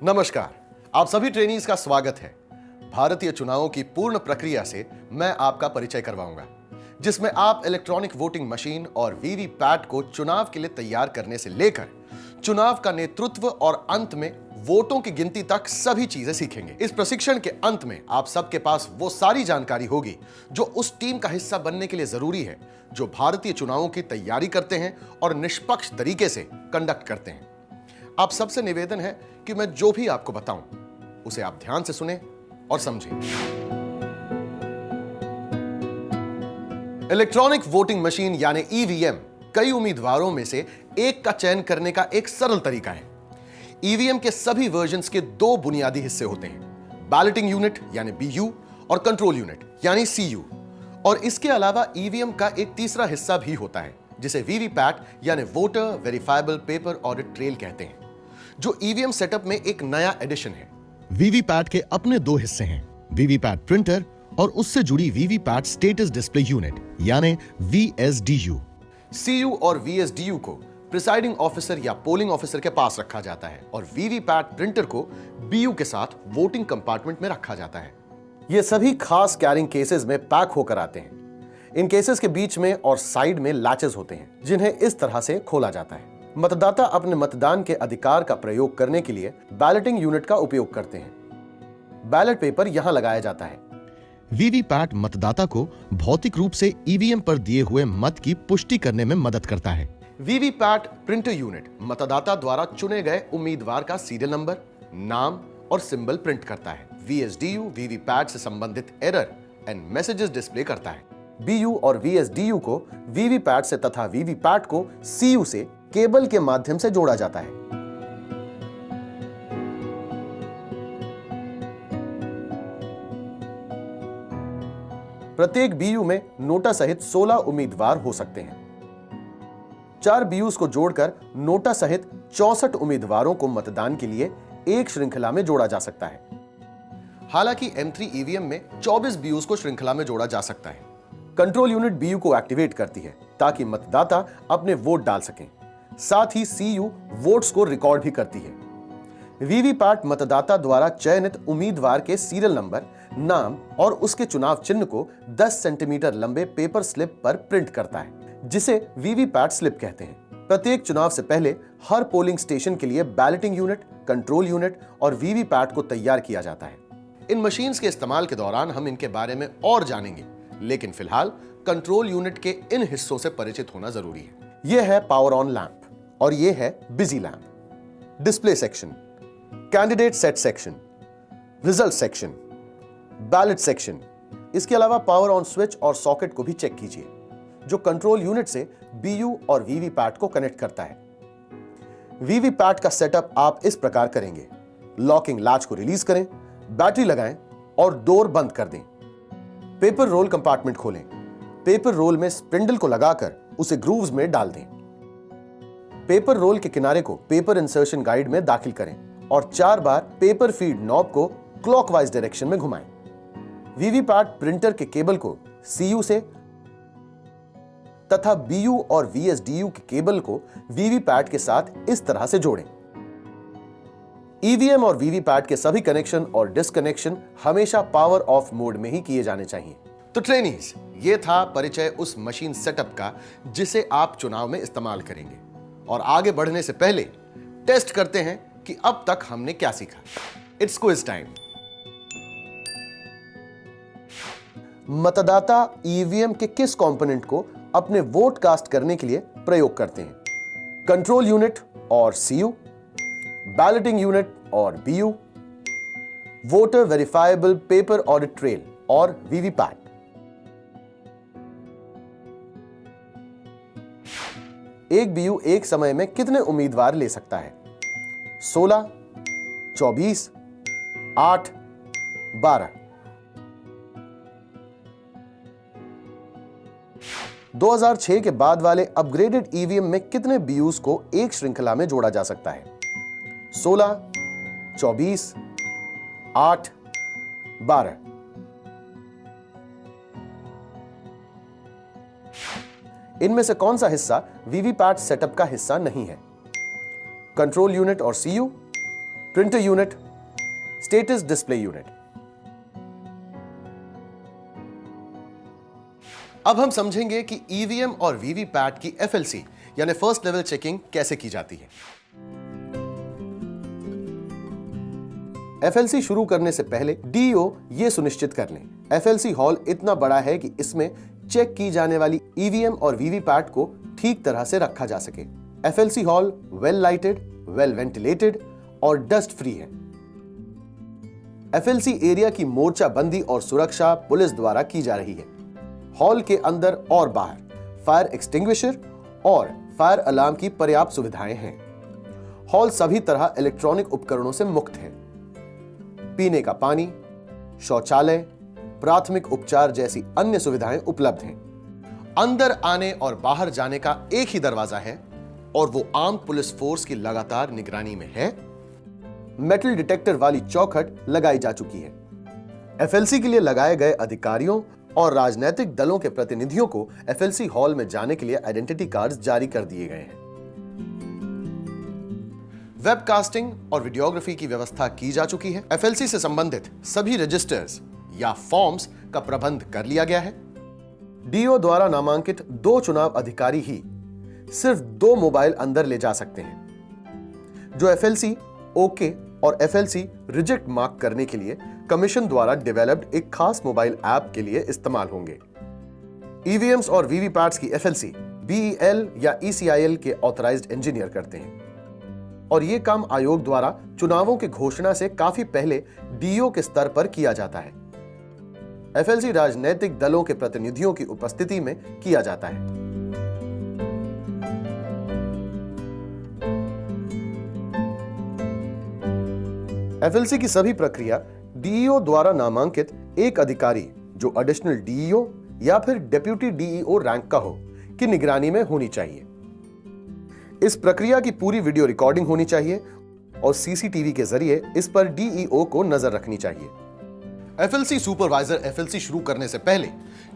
नमस्कार, आप सभी ट्रेनीज का स्वागत है। भारतीय चुनावों की पूर्ण प्रक्रिया से मैं आपका परिचय करवाऊंगा, जिसमें आप इलेक्ट्रॉनिक वोटिंग मशीन और वीवीपैट को चुनाव के लिए तैयार करने से लेकर चुनाव का नेतृत्व और अंत में वोटों की गिनती तक सभी चीजें सीखेंगे। इस प्रशिक्षण के अंत में आप सबके पास वो सारी जानकारी होगी जो उस टीम का हिस्सा बनने के लिए जरूरी है, जो भारतीय चुनावों की तैयारी करते हैं और निष्पक्ष तरीके से कंडक्ट करते हैं। आप सबसे निवेदन है कि मैं जो भी आपको बताऊं उसे आप ध्यान से सुनें और समझें। इलेक्ट्रॉनिक वोटिंग मशीन यानी ईवीएम कई उम्मीदवारों में से एक का चयन करने का एक सरल तरीका है। ईवीएम के सभी वर्जन्स के दो बुनियादी हिस्से होते हैं, बैलेटिंग यूनिट यानी बीयू और कंट्रोल यूनिट यानी सीयू। और इसके अलावा ईवीएम का एक तीसरा हिस्सा भी होता है जिसे वीवीपैट यानी voter verifiable paper audit trail कहते हैं, जो ईवीएम सेटअप में एक नया एडिशन है। वीवीपैट के अपने दो हिस्से हैं, वीवीपैट प्रिंटर और उससे जुड़ी वीवीपैट स्टेटस डिस्प्ले यूनिट यानी वीएसडीयू। सीयू और वीएसडीयू को प्रिसाइडिंग ऑफिसर या पोलिंग ऑफिसर के पास रखा जाता है और वीवीपैट प्रिंटर को बीयू के साथ वोटिंग कंपार्टमेंट में रखा जाता है। ये सभी खास कैरिंग केसेस में पैक होकर आते हैं। इन केसेस के बीच में और साइड में लैचेस होते हैं जिन्हें इस तरह से खोला जाता है। मतदाता अपने मतदान के अधिकार का प्रयोग करने के लिए बैलेटिंग यूनिट का उपयोग करते हैं। बैलेट पेपर यहां लगाया जाता है। वीवीपैट मतदाता को भौतिक रूप से ईवीएम पर दिए हुए मत की पुष्टि करने में मदद करता है। वीवीपैट प्रिंटर यूनिट मतदाता द्वारा चुने गए उम्मीदवार का सीरियल नंबर, नाम और सिंबल प्रिंट करता है। वीएसडीयू वीवीपैट से संबंधित एरर एंड मैसेजेस डिस्प्ले करता है। बीयू और वीएसडीयू को वीवीपैट से तथा वीवीपैट को सीयू से केबल के माध्यम से जोड़ा जाता है। प्रत्येक बीयू में नोटा सहित 16 उम्मीदवार हो सकते हैं। 4 बीयूज को जोड़कर नोटा सहित 64 उम्मीदवारों को मतदान के लिए एक श्रृंखला में जोड़ा जा सकता है। हालांकि M3 ईवीएम में 24 बीयूज को श्रृंखला में जोड़ा जा सकता है। कंट्रोल यूनिट बीयू को एक्टिवेट करती है ताकि मतदाता अपने वोट डाल सकें। साथ ही सीयू वोट्स को रिकॉर्ड भी करती है। वीवीपैट मतदाता द्वारा चयनित उम्मीदवार के सीरियल नंबर, नाम और उसके चुनाव चिन्ह को 10 सेंटीमीटर लंबे पेपर स्लिप पर प्रिंट करता है, जिसे वीवीपैट स्लिप कहते हैं। प्रत्येक चुनाव से पहले हर पोलिंग स्टेशन के लिए बैलेटिंग यूनिट, कंट्रोल यूनिट और वीवीपैट को तैयार किया जाता है। इन मशीन्स के इस्तेमाल के दौरान हम इनके बारे में और जानेंगे, लेकिन फिलहाल कंट्रोल यूनिट के इन हिस्सों से परिचित होना जरूरी है। यह है पावर ऑन लैंप और यह है busy lamp. Display section, candidate set section, result section, ballot section. इसके अलावा पावर ऑन स्विच और सॉकेट को भी चेक कीजिए, जो कंट्रोल यूनिट से बीयू और वीवीपैट को कनेक्ट करता है। वीवीपैट का सेटअप आप इस प्रकार करेंगे: लॉकिंग लैच को रिलीज करें, बैटरी लगाएं और डोर बंद कर दें। पेपर रोल कंपार्टमेंट खोलें। पेपर रोल में स्पिंडल को लगाकर उसे ग्रूव्स में डाल दें। पेपर रोल के किनारे को पेपर इंसर्शन गाइड में दाखिल करें और 4 बार पेपर फीड नॉब को क्लॉकवाइज डायरेक्शन में घुमाएं। वीवीपैट प्रिंटर के केबल को सीयू से तथा बीयू और वीएसडीयू के केबल को वीवीपैट के साथ इस तरह से जोड़ें। ईवीएम और वीवीपैट के सभी कनेक्शन और डिस्कनेक्शन हमेशा पावर ऑफ मोड में ही किए जाने चाहिए। तो ट्रेनीज, ये था परिचय उस मशीन सेटअप का जिसे आप चुनाव में इस्तेमाल करेंगे। और आगे बढ़ने से पहले टेस्ट करते हैं कि अब तक हमने क्या सीखा। It's quiz time. मतदाता ईवीएम के किस कंपोनेंट को अपने वोट कास्ट करने के लिए प्रयोग करते हैं? कंट्रोल यूनिट और सीयू, बैलेटिंग यूनिट और BU, voter verifiable paper audit trail और वीवीपैट। एक बीयू एक समय में कितने उम्मीदवार ले सकता है? 16, 24, 8, 12। 2006 के बाद वाले अपग्रेडेड ईवीएम में कितने बीयूज को एक श्रृंखला में जोड़ा जा सकता है? 16, 24, 8, 12। इनमें से कौन सा हिस्सा वीवीपैट सेटअप का हिस्सा नहीं है? कंट्रोल यूनिट और CU, printer unit, status display unit. अब हम समझेंगे कि ईवीएम और वीवीपैट की एफएलसी यानी फर्स्ट लेवल चेकिंग कैसे की जाती है। एफएलसी शुरू करने से पहले डीईओ यह सुनिश्चित कर लें एफएलसी हॉल इतना बड़ा है कि इसमें चेक की जाने वाली ईवीएम और वीवीपैट को ठीक तरह से रखा जा सके। FLC hall well lighted, well ventilated और डस्ट फ्री है। एफएलसी एरिया की मोर्चाबंदी और सुरक्षा पुलिस द्वारा की जा रही है। हॉल के अंदर और बाहर फायर एक्सटिंग्विशर और फायर अलार्म की पर्याप्त सुविधाएं हैं। हॉल सभी तरह इलेक्ट्रॉनिक उपकरणों से मुक्त है। पीने का पानी, शौचालय, प्राथमिक उपचार जैसी अन्य सुविधाएं उपलब्ध हैं। अंदर आने और बाहर जाने का एक ही दरवाजा है और वो आर्म्ड पुलिस फोर्स की लगातार निगरानी में है। मेटल डिटेक्टर वाली चौखट लगाई जा चुकी है। एफएलसी के लिए लगाए गए अधिकारियों और राजनीतिक दलों के प्रतिनिधियों को एफएलसी हॉल में जाने के लिए आइडेंटिटी कार्ड्स जारी कर दिए गए हैं। वेबकास्टिंग और वीडियोग्राफी की व्यवस्था की जा चुकी है। एफएलसी से संबंधित सभी रजिस्टर्स या फॉर्म्स का प्रबंध कर लिया गया है। डीओ द्वारा नामांकित 2 चुनाव अधिकारी ही सिर्फ 2 मोबाइल अंदर ले जा सकते हैं, जो एफएलसी ओके और एफएलसी रिजेक्ट मार्क करने के लिए कमीशन द्वारा डेवलप्ड एक खास मोबाइल ऐप के लिए इस्तेमाल होंगे। ईवीएम्स और वीवीपैट्स की एफएलसी बीईएल या ईसीआईएल के ऑथराइज्ड इंजीनियर करते हैं और यह काम आयोग द्वारा चुनावों की घोषणा से काफी पहले डीओ के स्तर पर किया जाता है। एफएलसी राजनीतिक दलों के प्रतिनिधियों की उपस्थिति में किया जाता है। एफएलसी की सभी प्रक्रिया डीईओ द्वारा नामांकित एक अधिकारी जो एडिशनल डीईओ या फिर डेप्यूटी डीईओ रैंक का हो की निगरानी में होनी चाहिए। इस प्रक्रिया की पूरी वीडियो रिकॉर्डिंग होनी चाहिए और सीसीटीवी के जरिए इस पर डीईओ को नजर रखनी चाहिए। एफएलसी सुपरवाइजर एफएलसी शुरू करने से पहले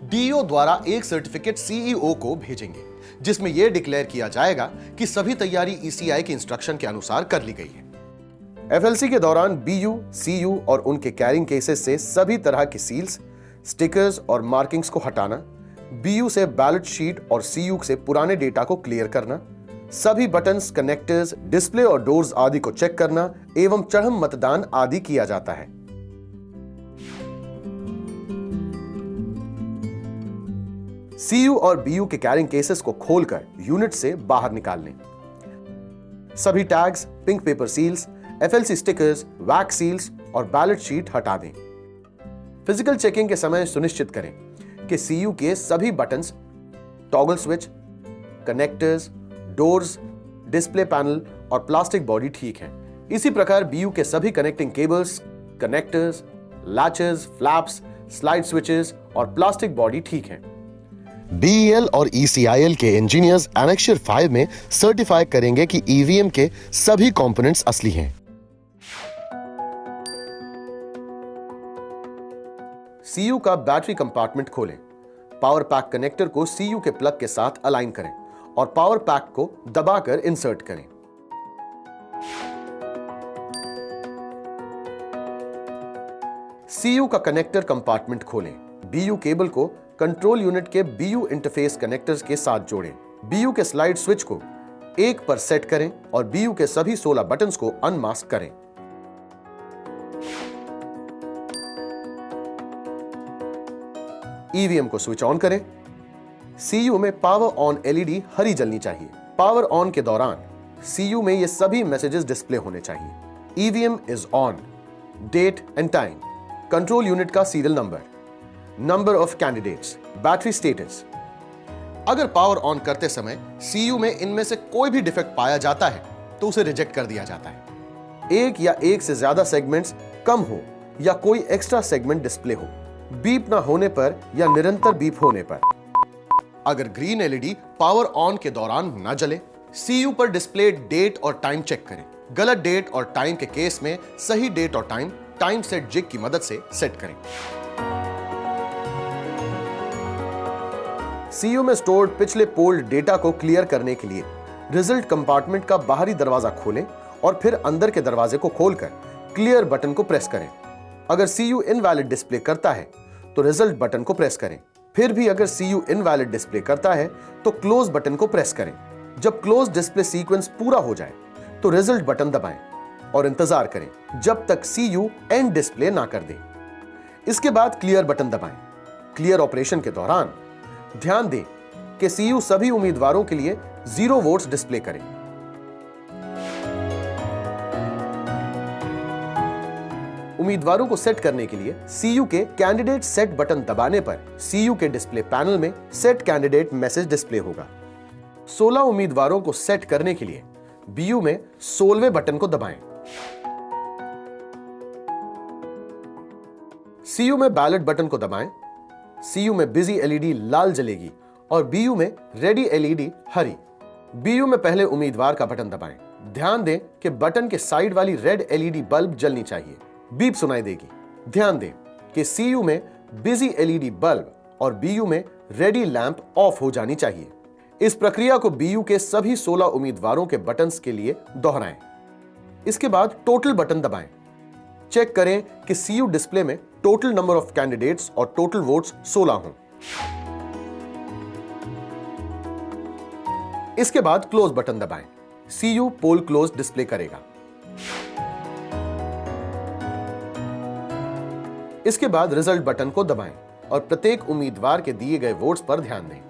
डीईओ द्वारा एक सर्टिफिकेट सीईओ को भेजेंगे जिसमें यह डिक्लेयर किया जाएगा कि सभी तैयारी ईसीआई के इंस्ट्रक्शन के अनुसार कर ली गई है। एफएलसी के दौरान बीयू, सीयू और उनके कैरिंग केसेस से सभी तरह की सील्स, स्टिकर्स और मार्किंग्स को हटाना, बीयू से बैलेट शीट और सीयू से पुराने डेटा को क्लियर करना, सभी बटन्स, कनेक्टर्स, डिस्प्ले और डोर्स आदि को चेक करना एवं चढ़म मतदान आदि किया जाता है। सीयू और बीयू के कैरिंग केसेस को खोलकर यूनिट से बाहर निकाल लें। सभी tags, pink paper seals, FLC stickers, wax seals और बैलेट शीट हटा दें। फिजिकल चेकिंग के समय सुनिश्चित करें कि सीयू के सभी buttons, toggle switch, connectors, doors, display panel और प्लास्टिक बॉडी ठीक है। इसी प्रकार बीयू के सभी connecting cables, connectors, latches, flaps, slide switches और प्लास्टिक बॉडी ठीक है। बीईएल और ईसीआईएल के इंजीनियर्स एनेक्चर 5 में सर्टिफाई करेंगे कि ईवीएम के सभी कंपोनेंट्स असली हैं। सीयू का बैटरी कंपार्टमेंट खोलें। पावर पैक कनेक्टर को सीयू के प्लग के साथ अलाइन करें और पावर पैक को दबाकर इंसर्ट करें। सीयू का कनेक्टर कंपार्टमेंट खोलें। बीयू केबल को कंट्रोल यूनिट के बीयू इंटरफेस कनेक्टर्स के साथ जोड़ें। बीयू के स्लाइड स्विच को 1 पर सेट करें और बीयू के सभी 16 बटन्स को अनमास्क करें। ईवीएम को स्विच ऑन करें। सीयू में पावर ऑन एलईडी हरी जलनी चाहिए। पावर ऑन के दौरान सीयू में ये सभी मैसेजेस डिस्प्ले होने चाहिए। EVM is on, date and time, control unit का serial number, number of candidates, battery status. अगर पावर ऑन करते समय सीयू में इनमें से कोई भी डिफेक्ट पाया जाता है तो उसे रिजेक्ट कर दिया जाता है। एक या एक से ज्यादा सेगमेंट्स कम हो या कोई एक्स्ट्रा सेगमेंट डिस्प्ले हो, बीप ना होने पर या निरंतर बीप होने पर। अगर ग्रीन एलईडी पावर ऑन के दौरान न जले, सीयू पर डिस्प्ले डेट और टाइम चेक करें। गलत डेट और टाइम के केस में सही डेट और टाइम टाइम सेट जिग की मदद से सेट करें। सीयू में स्टोर्ड पिछले पोल्ड डेटा को क्लियर करने के लिए रिजल्ट कंपार्टमेंट का बाहरी दरवाजा खोलें और फिर अंदर के दरवाजे को खोलकर क्लियर बटन को प्रेस करें। अगर CU इनवैलिड डिस्प्ले करता है तो रिजल्ट बटन को प्रेस करें। फिर भी अगर CU इनवैलिड डिस्प्ले करता है तो क्लोज बटन को प्रेस करें। जब क्लोज डिस्प्ले सीक्वेंस पूरा हो जाए तो रिजल्ट बटन दबाएं और इंतजार करें जब तक CU एंड डिस्प्ले ना कर दे। इसके बाद क्लियर बटन दबाएं। क्लियर ऑपरेशन के दौरान ध्यान दें कि CU सभी उम्मीदवारों के लिए 0 वोट्स डिस्प्ले करें। उम्मीदवारों को सेट करने के लिए CU के कैंडिडेट सेट बटन दबाने पर CU के डिस्प्ले पैनल में सेट कैंडिडेट मैसेज डिस्प्ले होगा। 16 उम्मीदवारों को सेट करने के लिए BU में 16वें बटन को दबाएं। CU में बैलेट बटन को दबाएं। CU में बिजी LED लाल जलेगी और BU में रेडी LED हरी। BU में पहले उम्मीदवार का बटन दबाएं। ध्यान दें कि बटन के साइड वाली रेड LED बल्ब जलनी चाहिए। बीप सुनाई देगी। ध्यान दें कि CU में बिजी LED बल्ब और BU में रेडी लैंप ऑफ हो जानी चाहिए। इस प्रक्रिया को BU के सभी 16 उम्मीदवारों के बटन्स के लिए दोहराएं। इसके बाद टोटल बटन दबाएं। चेक करें कि CU डिस्प्ले में टोटल नंबर ऑफ कैंडिडेट्स और टोटल वोट्स 16 हों। इसके बाद क्लोज बटन दबाएं। CU पोल क्लोज डिस्प्ले करेगा। इसके बाद रिजल्ट बटन को दबाएं और प्रत्येक उम्मीदवार के दिए गए वोट्स पर ध्यान दें।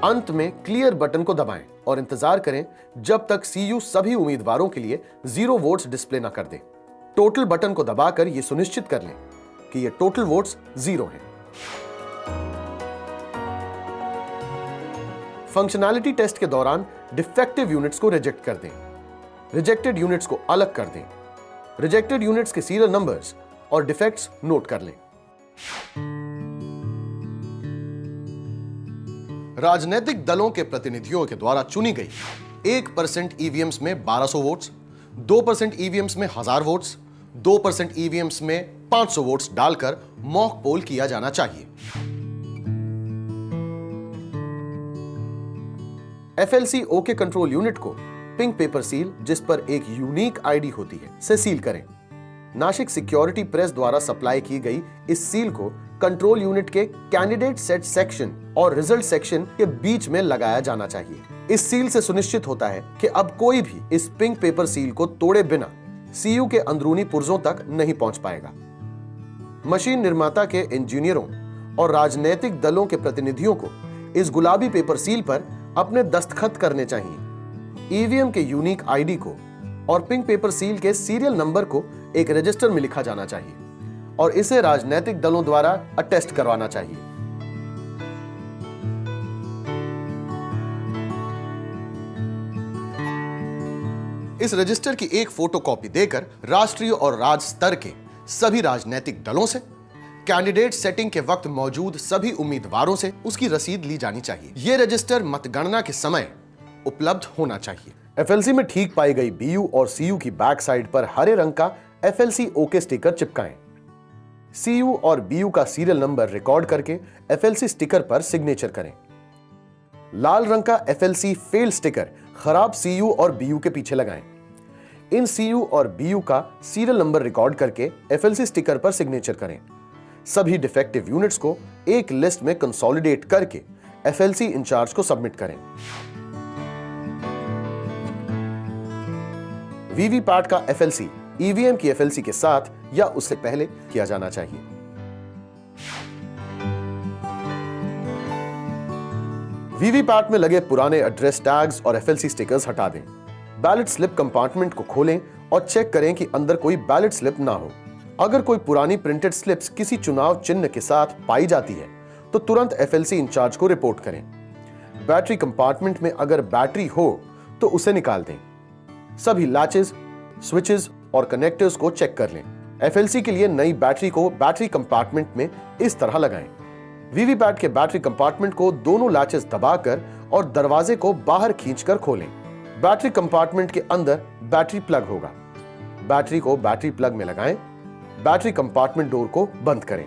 अंत में क्लियर बटन को दबाएं और इंतजार करें जब तक CU सभी उम्मीदवारों के लिए 0 वोट्स डिस्प्ले ना कर दे। टोटल बटन को दबाकर यह सुनिश्चित कर लें कि ये टोटल वोट्स 0 हैं। फंक्शनैलिटी टेस्ट के दौरान डिफेक्टिव यूनिट्स को रिजेक्ट कर दें। रिजेक्टेड यूनिट्स को अलग कर दें। रिजेक्टेड यूनिट्स के सीरियल नंबर्स और डिफेक्ट्स नोट कर लें। राजनीतिक दलों के प्रतिनिधियों के द्वारा चुनी गई 1% EVMs में 1200 वोट्स, 2% EVMs में 1000 वोट्स, 2% EVMs में 500 वोट्स डालकर मॉक पोल किया जाना चाहिए। FLC OK कंट्रोल यूनिट को पिंक पेपर सील, जिस पर एक यूनिक ID होती है, से सील करें। नासिक सिक्योरिटी प्रेस द्वारा सप्लाई की गई इस सील को कंट्रोल यूनिट के कैंडिडेट सेट सेक्शन और रिजल्ट सेक्शन के बीच में लगाया जाना चाहिए। इस सील से सुनिश्चित होता है कि अब कोई भी इस पिंक पेपर सील को तोड़े बिना CU के अंदरूनी पुर्जों तक नहीं पहुंच पाएगा। मशीन निर्माता के इंजीनियरों और राजनीतिक दलों के प्रतिनिधियों को इस गुलाबी पेपर सील पर अपने दस्तखत करने चाहिए। EVM के यूनिक ID को और पिंक पेपर सील के सीरियल नंबर को एक रजिस्टर में लिखा जाना चाहिए और इसे राजनीतिक दलों द्वारा अटेस्ट करवाना चाहिए। इस रजिस्टर की एक फोटोकॉपी देकर राष्ट्रीय और राज्य स्तर के सभी राजनीतिक दलों से कैंडिडेट सेटिंग के वक्त मौजूद सभी उम्मीदवारों से उसकी रसीद ली जानी चाहिए। यह रजिस्टर मतगणना के समय उपलब्ध होना चाहिए। FLC में ठीक पाई गई BU और CU की बैक साइड पर हरे रंग का FLC OK स्टिकर चिपकाएं। CU और BU का सीरियल नंबर रिकॉर्ड करके FLC स्टिकर पर सिग्नेचर करें। लाल रंग का FLC फेल स्टिकर खराब CU और BU के पीछे लगाएं। इन CU और BU का सीरियल नंबर रिकॉर्ड करके FLC स्टिकर पर सिग्नेचर करें। सभी डिफेक्टिव यूनिट्स को एक लिस्ट में कंसोलिडेट करके FLC इंचार्ज को सबमिट करें। वीवीपैट का FLC EVM की FLC के साथ या उससे पहले किया जाना चाहिए। वीवीपैट में लगे पुराने एड्रेस टैग्स और FLC स्टिकर्स हटा दें। बैलेट स्लिप कंपार्टमेंट को खोलें और चेक करें कि अंदर कोई बैलेट स्लिप ना हो। अगर कोई पुरानी प्रिंटेड स्लिप्स किसी चुनाव चिन्ह के साथ पाई जाती है तो तुरंत FLC इंचार्ज को रिपोर्ट करें। बैटरी कंपार्टमेंट में अगर बैटरी हो तो उसे निकाल दें। सभी लैचेस, स्विचेस और कनेक्टर्स को चेक कर लें। FLC के लिए नई बैटरी को बैटरी कंपार्टमेंट में इस तरह लगाएं। वीवीपैट के बैटरी कंपार्टमेंट को दोनों लैचेस दबाकर और दरवाजे को बाहर खींचकर खोलें। बैटरी कंपार्टमेंट के अंदर बैटरी प्लग होगा। बैटरी को बैटरी प्लग में लगाएं। बैटरी कंपार्टमेंट डोर को बंद करें।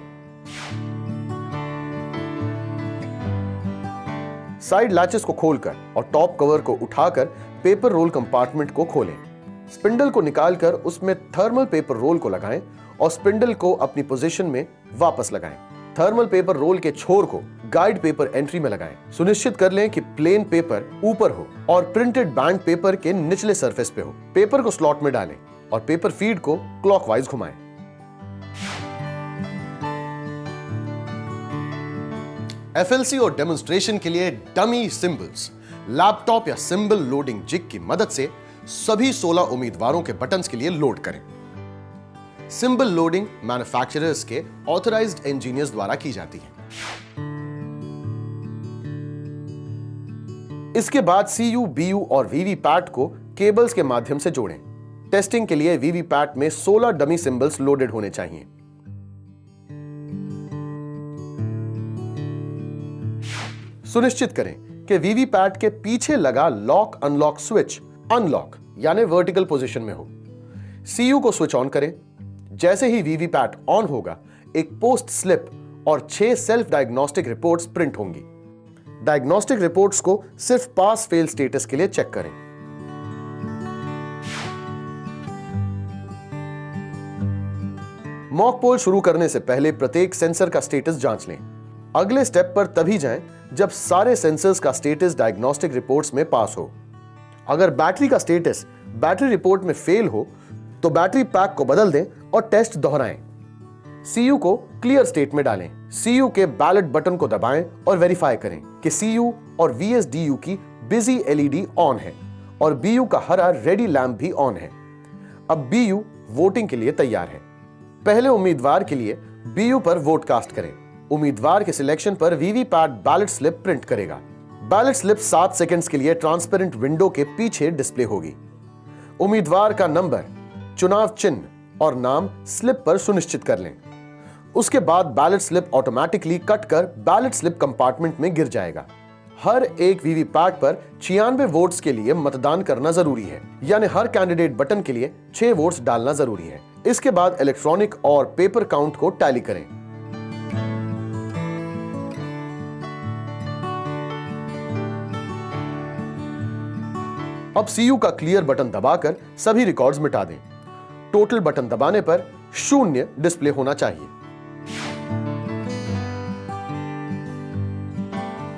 साइड लैचेस को खोलकर और टॉप कवर को उठाकर पेपर रोल कंपार्टमेंट को खोलें। स्पिंडल को निकालकर उसमें थर्मल पेपर रोल को लगाएं और स्पिंडल को अपनी पोजीशन में वापस लगाएं। थर्मल पेपर रोल के छोर को गाइड पेपर एंट्री में लगाएं। सुनिश्चित कर लें कि प्लेन पेपर ऊपर हो और प्रिंटेड बैंड पेपर के निचले सरफेस पे हो। पेपर को स्लॉट में डालें और पेपर फीड को क्लॉकवाइज घुमाएं। एफएलसी और डेमोन्स्ट्रेशन के लिए डमी सिंबल्स लैपटॉप या सिंबल लोडिंग जिग की मदद से सभी 16 उम्मीदवारों के बटन्स के लिए लोड करें। सिंबल लोडिंग मैन्युफैक्चरर्स के ऑथराइज्ड इंजीनियर्स द्वारा की जाती है। इसके बाद सीयू, बीयू और वीवीपैट को केबल्स के माध्यम से जोड़ें। टेस्टिंग के लिए वीवीपैट में 16 डमी सिंबल्स लोडेड होने चाहिए। सुनिश्चित करें कि वीवीपैट के पीछे लगा लॉक अनलॉक स्विच अनलॉक यानी वर्टिकल पोजीशन में हो। सीयू को स्विच ऑन करें। जैसे ही वीवीपैट ऑन होगा, एक पोस्ट स्लिप और 6 सेल्फ डायग्नोस्टिक रिपोर्ट्स प्रिंट होंगी। डायग्नोस्टिक रिपोर्ट्स को सिर्फ पास फेल स्टेटस के लिए चेक करें। मॉक पोल शुरू करने से पहले प्रत्येक सेंसर का स्टेटस जांच लें। अगले स्टेप पर तभी जाएं जब सारे सेंसर्स का स्टेटस डायग्नोस्टिक रिपोर्ट्स में पास हो। अगर बैटरी का स्टेटस बैटरी रिपोर्ट में फेल हो तो बैटरी पैक को बदल दें और टेस्ट दोहराएं। सीयू को क्लियर स्टेट में डालें। सीयू के बैलेट बटन को दबाएं और वेरीफाई करें कि सीयू और वीएसडीयू की बिजी एलईडी ऑन है और बीयू का हरा रेडी लैंप भी ऑन है। अब बीयू वोटिंग के लिए तैयार है। पहले उम्मीदवार के लिए बीयू पर वोट कास्ट करें। उम्मीदवार के सिलेक्शन पर वीवीपैट बैलेट स्लिप प्रिंट करेगा। बैलेट स्लिप 7 सेकंड्स के लिए ट्रांसपेरेंट विंडो के पीछे डिस्प्ले होगी। उम्मीदवार का नंबर, चुनाव चिन्ह और नाम स्लिप पर सुनिश्चित कर लें। उसके बाद बैलेट स्लिप ऑटोमेटिकली कट कर बैलेट स्लिप कंपार्टमेंट में गिर जाएगा। हर एक वीवीपैट पर 96 वोट्स के लिए मतदान करना जरूरी है, यानी हर कैंडिडेट बटन के लिए 6 वोट्स डालना जरूरी है। इसके बाद इलेक्ट्रॉनिक और पेपर काउंट को टैली करें। अब सीयू का क्लियर बटन दबाकर सभी रिकॉर्ड्स मिटा दें। टोटल बटन दबाने पर 0 डिस्प्ले होना चाहिए।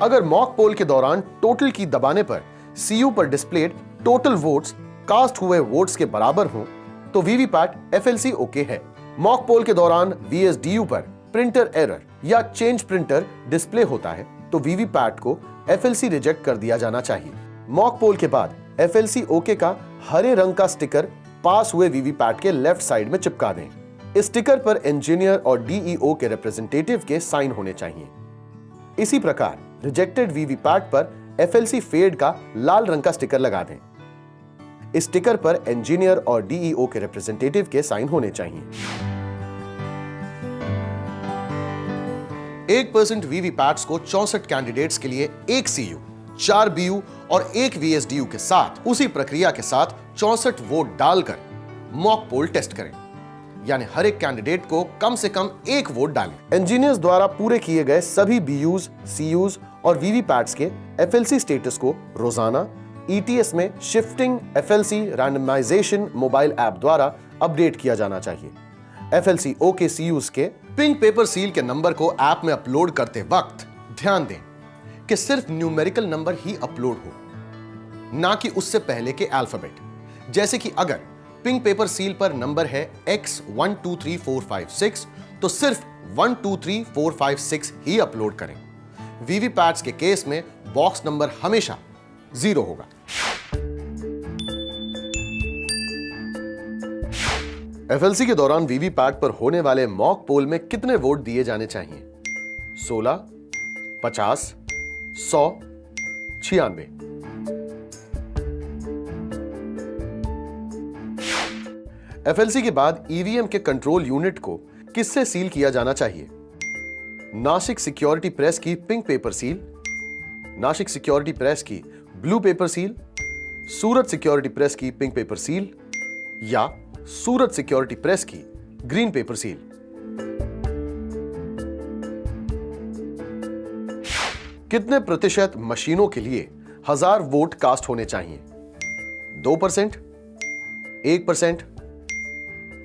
अगर मॉक पोल के दौरान टोटल की दबाने पर सीयू पर डिस्प्लेड टोटल वोट्स कास्ट हुए वोट्स के बराबर हों तो वीवीपैट एफएलसी ओके है। मॉक पोल के दौरान वीएसडीयू पर प्रिंटर एरर या चेंज प्रिंटर डिस्प्ले होता है तो वीवीपैट को एफएलसी रिजेक्ट कर दिया जाना चाहिए। मॉक पोल के बाद एफएलसी ओके का हरे रंग का स्टिकर पास हुए वीवीपैट के लेफ्ट साइड में चिपका दें। इस स्टिकर पर इंजीनियर और डीईओ के रिप्रेजेंटेटिव के साइन होने चाहिए। इसी प्रकार रिजेक्टेड वीवीपैट पर एफएलसी फेड का लाल रंग का स्टिकर लगा दें। इस स्टिकर पर इंजीनियर और डीईओ के रिप्रेजेंटेटिव के साइन होने चाहिए। 1% वीवीपैट्स को 64 कैंडिडेट्स के लिए 1 सीयू, 4 बीयू और 1 वीएसडीयू के साथ उसी प्रक्रिया के साथ 64 वोट डालकर मॉक पोल टेस्ट करें, यानी हर एक कैंडिडेट को कम से कम 1 वोट डालें। इंजीनियर्स द्वारा पूरे किए गए सभी बीयूज, सीयूज और वीवीपैट्स के एफएलसी स्टेटस को रोजाना ईटीएस में shifting FLC randomization mobile app द्वारा अपडेट किया जाना चाहिए। एफएलसी ओके सीयूज के पिंक पेपर सील के नंबर को ऐप में अपलोड करते वक्त ध्यान दें कि सिर्फ न्यूमेरिकल नंबर ही अपलोड हो, ना कि उससे पहले के अल्फाबेट। जैसे कि अगर पिंक पेपर सील पर नंबर है X123456 तो सिर्फ 123456 ही अपलोड करें। वीवीपैट्स के केस में बॉक्स नंबर हमेशा 0 होगा। एफएलसी के दौरान वीवीपैट पर होने वाले मॉक पोल में कितने वोट दिए जाने चाहिए? 16, 50, 100, 96। एफएलसी के बाद ईवीएम के कंट्रोल यूनिट को किससे सील किया जाना चाहिए? नासिक सिक्योरिटी प्रेस की pink paper seal, Nashik security press की ब्लू पेपर सील, सूरत सिक्योरिटी प्रेस की पिंक पेपर सील या सूरत सिक्योरिटी प्रेस की ग्रीन पेपर सील। कितने प्रतिशत मशीनों के लिए 1000 वोट कास्ट होने चाहिए? 2%, 1%,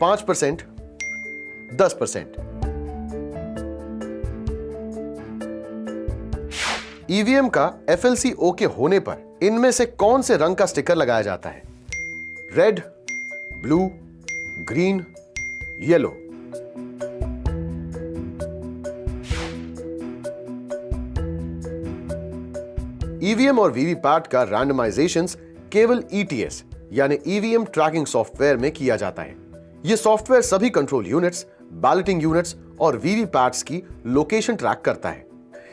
5%, 10%। ईवीएम का FLC ओके होने पर इनमें से कौन से रंग का स्टिकर लगाया जाता है? Red, blue, green, yellow. EVM और वीवीपैट का रैंडमाइजेशंस केवल ETS यानी ईवीएम ट्रैकिंग सॉफ्टवेयर में किया जाता है। यह सॉफ्टवेयर सभी कंट्रोल यूनिट्स, बैलेटिंग यूनिट्स और वीवीपैट्स की लोकेशन ट्रैक करता है।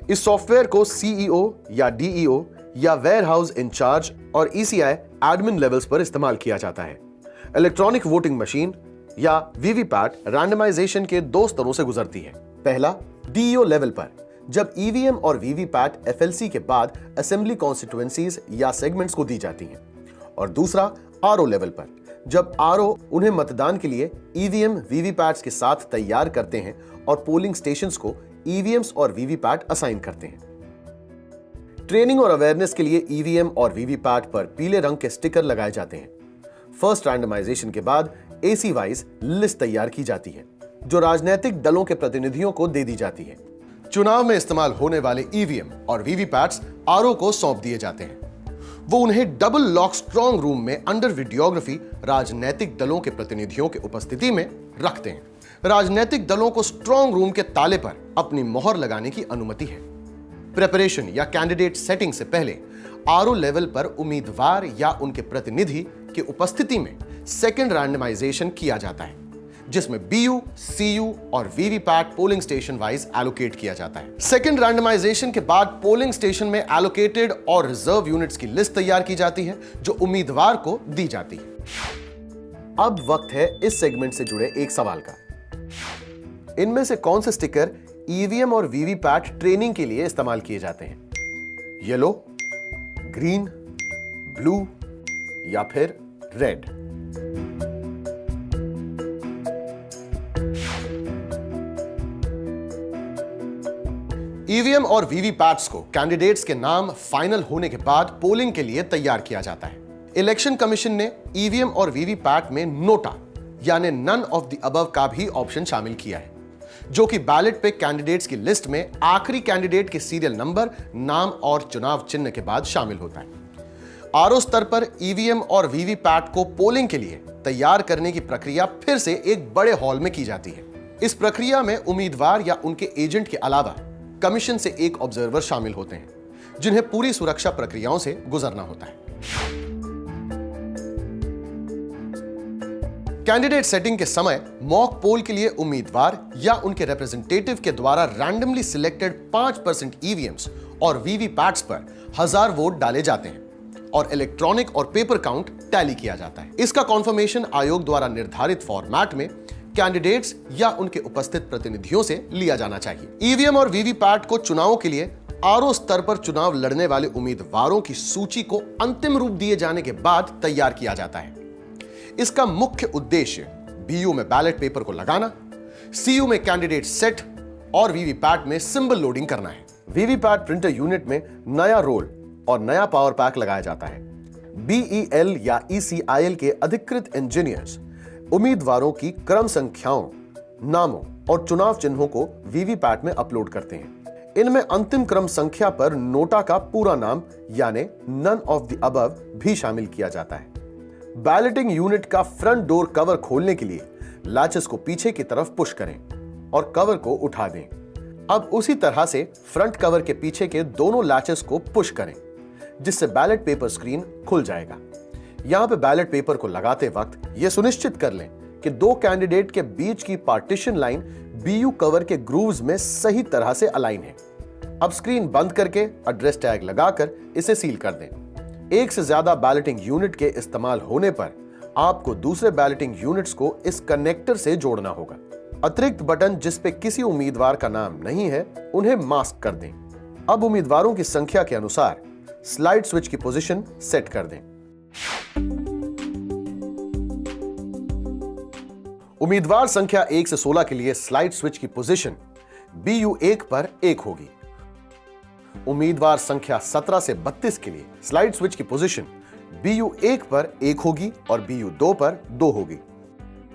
इस सॉफ्टवेयर को CEO या DEO या वेयर हाउस इंचार्ज और ECI एडमिन लेवल्स पर इस्तेमाल किया जाता है। इलेक्ट्रॉनिक वोटिंग मशीन या वीवीपैट रैंडमाइजेशन के 2 स्तरों से गुजरती है। पहला, DEO लेवल पर, जब ईवीएम और वीवीपैट FLC के बाद असेंबली कॉन्स्टिट्यूएंसीज या सेगमेंट्स को दी जाती हैं, और दूसरा RO लेवल पर, जब RO उन्हें मतदान के लिए ईवीएम वीवीपैट्स के साथ तैयार करते हैं और पोलिंग स्टेशंस को ईवीएम्स और वीवीपैट असाइन करते हैं। ट्रेनिंग और अवेयरनेस के लिए ईवीएम और वीवीपैट पर पीले रंग के स्टिकर लगाए जाते हैं। फर्स्ट रैंडमाइजेशन के बाद AC वाइज लिस्ट तैयार की जाती है, जो राजनीतिक दलों के प्रतिनिधियों को दे दी जाती है। चुनाव में इस्तेमाल होने वाले ईवीएम और वीवीपैट्स RO को सौंप दिए जाते हैं। वो उन्हें डबल लॉक स्ट्रॉन्ग रूम में अंडर वीडियोग्राफी राजनीतिक दलों के प्रतिनिधियों के उपस्थिति में रखते हैं। राजनीतिक दलों को स्ट्रॉन्ग रूम के ताले पर अपनी मोहर लगाने की अनुमति है। प्रिपरेशन या कैंडिडेट सेटिंग से पहले RO लेवल पर उम्मीदवार या उनके प्रतिनिधि की उपस्थिति में सेकंड रैंडमाइजेशन किया जाता है, जिसमें BU, CU और VVPAT polling station wise allocate किया जाता है। सेकंड रैंडमाइजेशन के बाद पोलिंग स्टेशन में एलोकेटेड और रिजर्व यूनिट्स की लिस्ट तैयार की जाती है, जो उम्मीदवार को दी जाती है। अब वक्त है इस सेगमेंट से जुड़े एक सवाल का। इनमें से कौन से स्टिकर ईवीएम और वीवीपैट ट्रेनिंग के लिए इस्तेमाल किए जाते हैं? येलो, ग्रीन, ब्लू या फिर रेड? ईवीएम और वीवीपैट्स को कैंडिडेट्स के नाम फाइनल होने के बाद पोलिंग के लिए तैयार किया जाता है। इलेक्शन कमीशन ने ईवीएम और वीवीपैट में नोटा यानी नन ऑफ द अबव का भी ऑप्शन शामिल किया है, जो कि बैलेट पे कैंडिडेट्स की लिस्ट में आखिरी कैंडिडेट के सीरियल नंबर, नाम और चुनाव चिन्ह के बाद शामिल होता है। RO स्तर पर ईवीएम और वीवीपैट को पोलिंग के लिए तैयार करने की प्रक्रिया फिर से एक बड़े हॉल में की जाती है। इस प्रक्रिया में उम्मीदवार या उनके एजेंट के अलावा कमीशन से एक ऑब्जर्वर शामिल होते हैं, जिन्हें पूरी सुरक्षा प्रक्रियाओं से गुजरना होता है। कैंडिडेट सेटिंग के समय मॉक पोल के लिए उम्मीदवार या उनके रिप्रेजेंटेटिव के द्वारा रैंडमली सिलेक्टेड 5% ईवीएम्स और वीवीपैट्स पर 1000 वोट डाले जाते हैं और इलेक्ट्रॉनिक और पेपर काउंट टैली किया जाता है। इसका कॉन्फर्मेशन आयोग द्वारा निर्धारित फॉर्मेट में कैंडिडेट्स या उनके उपस्थित प्रतिनिधियों से लिया जाना चाहिए। ईवीएम और वीवीपैट को चुनावों के लिए RO स्तर पर चुनाव लड़ने वाले उम्मीदवारों की सूची को अंतिम रूप दिए जाने के बाद तैयार किया जाता है। इसका मुख्य उद्देश्य BU में बैलेट पेपर को लगाना, CU में कैंडिडेट सेट और वीवीपैट में सिंबल लोडिंग करना है। वीवीपैट प्रिंटर यूनिट में नया रोल और नया पावर पैक लगाया जाता है। BEL या ECIL के अधिकृत इंजीनियर्स उम्मीदवारों की क्रम संख्याओं, नामों और चुनाव चिन्हों को वीवीपैट में अपलोड करते हैं। इनमें अंतिम क्रम संख्या पर नोटा का पूरा नाम यानी नन ऑफ द अबव भी शामिल किया जाता है। बैलेटिंग यूनिट का फ्रंट डोर कवर खोलने के लिए लैचेस को पीछे की तरफ पुश करें और कवर को उठा दें। अब उसी तरह से फ्रंट कवर के पीछे के दोनों लैचेस को पुश करें, जिससे बैलेट पेपर स्क्रीन खुल जाएगा। यहां पे बैलेट पेपर को लगाते वक्त यह सुनिश्चित कर लें कि 2 कैंडिडेट के बीच की पार्टीशन लाइन BU कवर के ग्रूव्स में सही तरह से अलाइन है। अब स्क्रीन बंद करके एड्रेस टैग लगाकर इसे सील कर दें। एक से ज्यादा बैलेटिंग यूनिट के इस्तेमाल होने पर आपको दूसरे बैलेटिंग यूनिट्स को इस कनेक्टर से जोड़ना होगा। अतिरिक्त बटन जिस पे किसी उम्मीदवार का नाम नहीं है, उन्हें मास्क कर दें। अब उम्मीदवारों की संख्या के अनुसार स्लाइड स्विच की पोजीशन सेट कर दें। उम्मीदवार संख्या 1 से 16 के लिए स्लाइड स्विच की पोजीशन BU1 पर 1 होगी। उम्मीदवार संख्या 17 से 32 के लिए स्लाइड स्विच की पोजीशन BU1 पर 1 होगी और BU2 पर 2 होगी।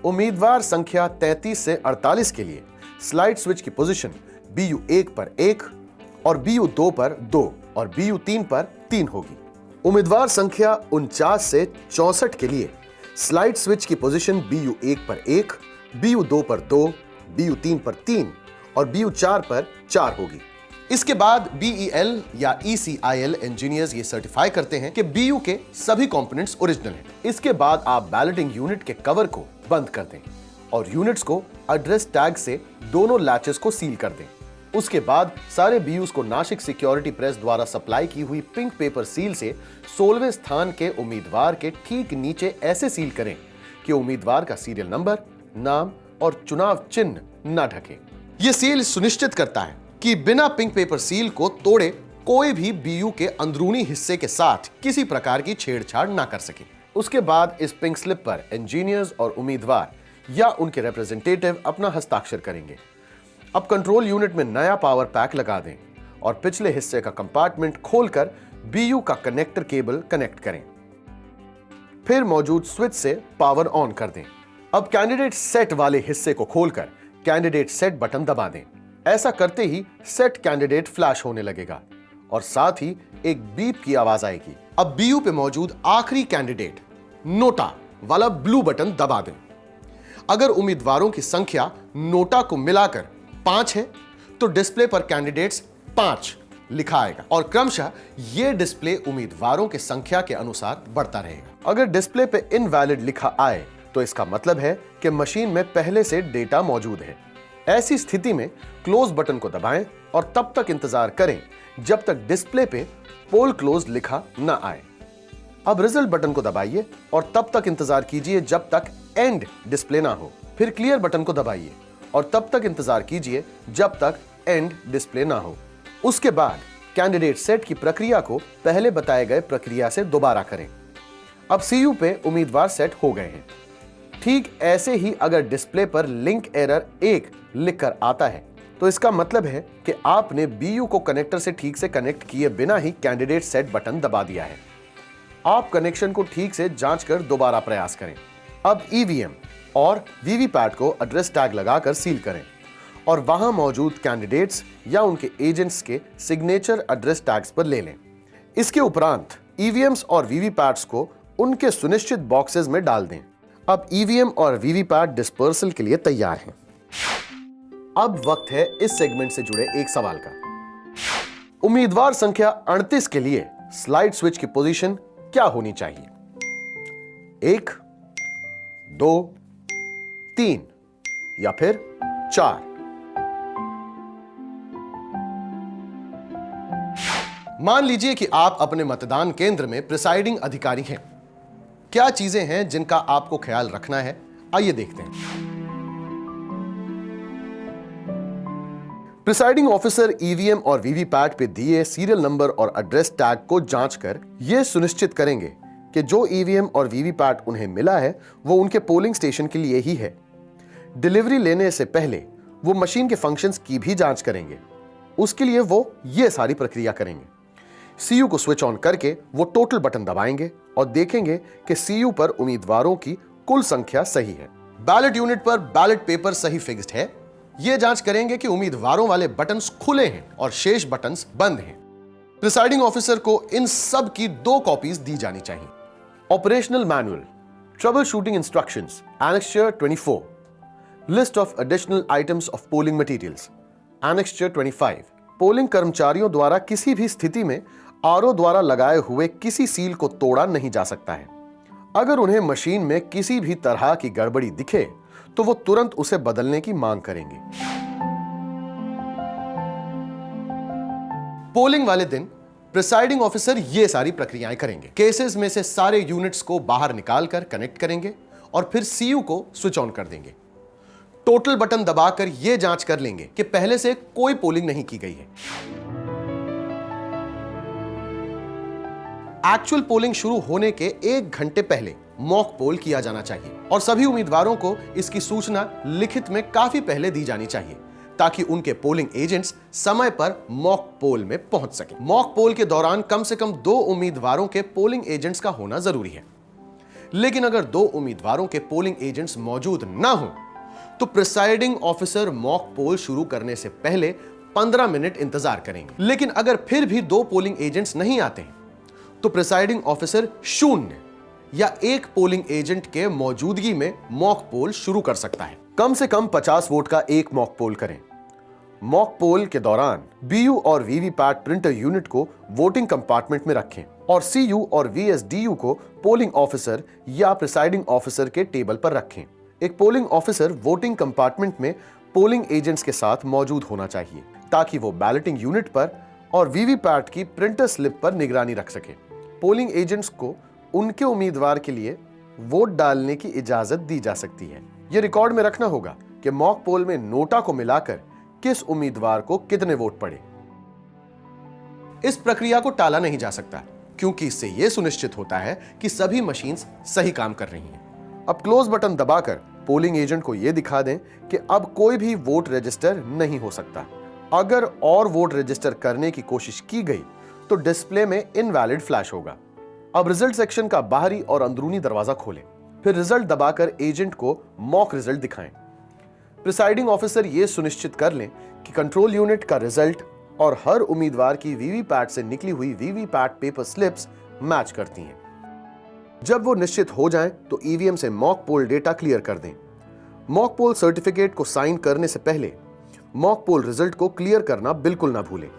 उम्मीदवार संख्या 33 से 48 के लिए स्लाइड स्विच की पोजीशन BU1 पर 1 और BU2 पर 2 और BU3 पर 3 होगी। उम्मीदवार संख्या 49 से 64 के लिए स्लाइड स्विच की पोजीशन BU1 पर 1, BU2 पर 2, BU3 पर 3 और BU4 पर 4 होगी। इसके बाद BEL या ECIL इंजीनियर्स ये सर्टिफाई करते हैं कि BU के सभी कंपोनेंट्स ओरिजिनल हैं। इसके बाद आप बैलेटिंग यूनिट के कवर को बंद कर दें और यूनिट्स को एड्रेस टैग से दोनों लैचेस को सील कर दें। उसके बाद सारे BUs को नासिक सिक्योरिटी प्रेस द्वारा सप्लाई की हुई पिंक पेपर सील से 16वें स्थान के उम्मीदवार के ठीक नीचे ऐसे सील करें कि उम्मीदवार का सीरियल नंबर, नाम और चुनाव चिन्ह न ढके। यह सील सुनिश्चित करता है कि बिना पिंक पेपर सील को तोड़े कोई भी BU के अंदरूनी हिस्से के साथ किसी प्रकार की छेड़छाड़ ना कर सके। उसके बाद इस पिंक स्लिप पर इंजीनियर्स और उम्मीदवार या उनके रिप्रेजेंटेटिव अपना हस्ताक्षर करेंगे। अब कंट्रोल यूनिट में नया पावर पैक लगा दें और पिछले हिस्से का कंपार्टमेंट खोलकर BU का कनेक्टर केबल कनेक्ट करें। फिर मौजूद स्विच से पावर ऑन कर दें। अब कैंडिडेट सेट वाले हिस्से को खोलकर कैंडिडेट सेट बटन दबा दें। ऐसा करते ही सेट कैंडिडेट फ्लैश होने लगेगा और साथ ही एक बीप की आवाज आएगी। अब BU पे मौजूद आखिरी कैंडिडेट नोटा वाला ब्लू बटन दबा दें। अगर उम्मीदवारों की संख्या नोटा को मिलाकर 5 है तो डिस्प्ले पर कैंडिडेट्स 5 लिखा आएगा और क्रमशः यह डिस्प्ले उम्मीदवारों की संख्या के अनुसार बढ़ता रहेगा। अगर डिस्प्ले पे इनवैलिड लिखा आए तो इसका मतलब है कि मशीन में पहले से डेटा मौजूद है। ऐसी स्थिति में क्लोज बटन को दबाएं और तब तक इंतजार करें जब तक डिस्प्ले पे पोल क्लोज लिखा न आए। अब रिजल्ट बटन को दबाइए और तब तक इंतजार कीजिए जब तक एंड डिस्प्ले ना हो। फिर क्लियर बटन को दबाइए और तब तक इंतजार कीजिए जब तक एंड डिस्प्ले ना हो। उसके बाद कैंडिडेट सेट की प्रक्रिया को पहले बताए गए प्रक्रिया से दोबारा करें। अब CU पे उम्मीदवार सेट हो गए हैं। ठीक ऐसे ही अगर डिस्प्ले पर लिंक एरर 1 लिखकर आता है तो इसका मतलब है कि आपने BU को कनेक्टर से ठीक से कनेक्ट किए बिना ही कैंडिडेट सेट बटन दबा दिया है। आप कनेक्शन को ठीक से जांच कर दोबारा प्रयास करें। अब EVM और VVPAT को एड्रेस टैग लगाकर सील करें और वहां मौजूद कैंडिडेट्स या उनके एजेंट्स के सिग्नेचर एड्रेस टैग्स पर ले लें। इसके उपरांत EVMs और VVPATs को उनके सुनिश्चित बॉक्सेस में डाल दें। अब EVM और VVPAT डिस्पर्सल के लिए तैयार हैं। अब वक्त है इस सेगमेंट से जुड़े एक सवाल का। उम्मीदवार संख्या 38 के लिए स्लाइड स्विच की पोजीशन क्या होनी चाहिए? 1, 2, 3 या फिर 4? मान लीजिए कि आप अपने मतदान केंद्र में प्रिसाइडिंग अधिकारी हैं। क्या चीजें हैं जिनका आपको ख्याल रखना है? आइए देखते हैं। प्रिसाइडिंग ऑफिसर EVM और VVPAT पे दिए सीरियल नंबर और एड्रेस टैग को जांचकर यह सुनिश्चित करेंगे कि जो EVM और VVPAT उन्हें मिला है वो उनके पोलिंग स्टेशन के लिए ही है। डिलीवरी लेने से पहले वो मशीन के फंक्शंस की भी जांच करेंगे। उसके लिए वो ये सारी प्रक्रिया करेंगे। CU को स्विच ऑन करके वो टोटल बटन दबाएंगे और देखेंगे कि CU पर उम्मीदवारों की कुल संख्या सही है। बैलेट यूनिट पर बैलेट पेपर सही फिक्स्ड है। ये जांच करेंगे कि उम्मीदवारों वाले बटन्स खुले हैं और शेष बटन्स बंद हैं। प्रिसाइडिंग ऑफिसर को इन सब की 2 कॉपीज दी जानी चाहिए। Operational manual, trouble shooting instructions, annexure 24, list of additional items of polling materials, annexure 25। Polling कर्मचारियों द्वारा किसी भी स्थिति में RO द्वारा लगाए हुए किसी सील को तोड़ा नहीं जा सकता है। अगर उन्हें मशीन में किसी भी तरह की गड़बड़ी दिखे तो वो तुरंत उसे बदलने की मांग करेंगे। पोलिंग वाले दिन प्रिसाइडिंग ऑफिसर ये सारी प्रक्रियाएं करेंगे। केसेस में से सारे यूनिट्स को बाहर निकालकर कनेक्ट करेंगे और फिर CU को स्विच ऑन कर देंगे। टोटल बटन दबाकर यह जांच कर लेंगे कि पहले से कोई पोलिंग नहीं की गई है। एक्चुअल पोलिंग शुरू होने के 1 घंटे पहले मॉक पोल किया जाना चाहिए और सभी उम्मीदवारों को इसकी सूचना लिखित में काफी पहले दी जानी चाहिए ताकि उनके पोलिंग एजेंट्स समय पर मॉक पोल में पहुंच सकें। मॉक पोल के दौरान कम से कम 2 उम्मीदवारों के पोलिंग एजेंट्स का होना जरूरी है, लेकिन अगर 2 उम्मीदवारों के पोलिंग एजेंट्स मौजूद ना हो तो प्रिसाइडिंग ऑफिसर मॉक पोल शुरू करने से पहले 15 मिनट इंतजार करेंगे। लेकिन अगर फिर भी 2 पोलिंग एजेंट्स नहीं आते हैं तो प्रिसाइडिंग ऑफिसर 0 या 1 पोलिंग एजेंट के मौजूदगी में मॉक पोल शुरू कर सकता है। कम से कम 50 वोट का एक मॉक पोल करें। मॉक पोल के दौरान बीयू और वीवीपैट प्रिंटर यूनिट को वोटिंग कंपार्टमेंट में रखें और सीयू और वीएसडीयू को पोलिंग ऑफिसर या प्रिसाइडिंग ऑफिसर के टेबल पर रखें। एक पोलिंग ऑफिसर वोटिंग कंपार्टमेंट में पोलिंग एजेंट्स के साथ मौजूद होना चाहिए ताकि वो बैलेटिंग यूनिट पर और वीवीपैट की प्रिंटर स्लिप पर निगरानी रख सके। पोलिंग एजेंट्स को उनके उम्मीदवार के लिए वोट डालने की इजाजत दी जा सकती है। यह रिकॉर्ड में रखना होगा कि मॉक पोल में नोटा को मिलाकर किस उम्मीदवार को कितने वोट पड़े। इस प्रक्रिया को टाला नहीं जा सकता क्योंकि इससे यह सुनिश्चित होता है कि सभी मशीन्स सही काम कर रही हैं। अब क्लोज बटन दबाकर पोलिंग एजेंट को यह दिखा दें कि अब कोई भी वोट रजिस्टर नहीं हो सकता। अगर और वोट रजिस्टर करने की कोशिश की गई तो डिस्प्ले में इनवैलिड फ्लैश होगा। अब रिजल्ट सेक्शन का बाहरी और अंदरूनी दरवाजा खोलें, फिर रिजल्ट दबाकर एजेंट को मॉक रिजल्ट दिखाएं। प्रिसाइडिंग ऑफिसर यह सुनिश्चित कर लें कि कंट्रोल यूनिट का रिजल्ट और हर उम्मीदवार की वीवीपैट से निकली हुई वीवीपैट पेपर स्लिप्स मैच करती हैं। जब वो निश्चित हो जाएं तो ईवीएम से मॉक पोल डेटा क्लियर कर दें। मॉक पोल सर्टिफिकेट को साइन करने से पहले मॉक पोल रिजल्ट को क्लियर करना बिल्कुल ना भूलें।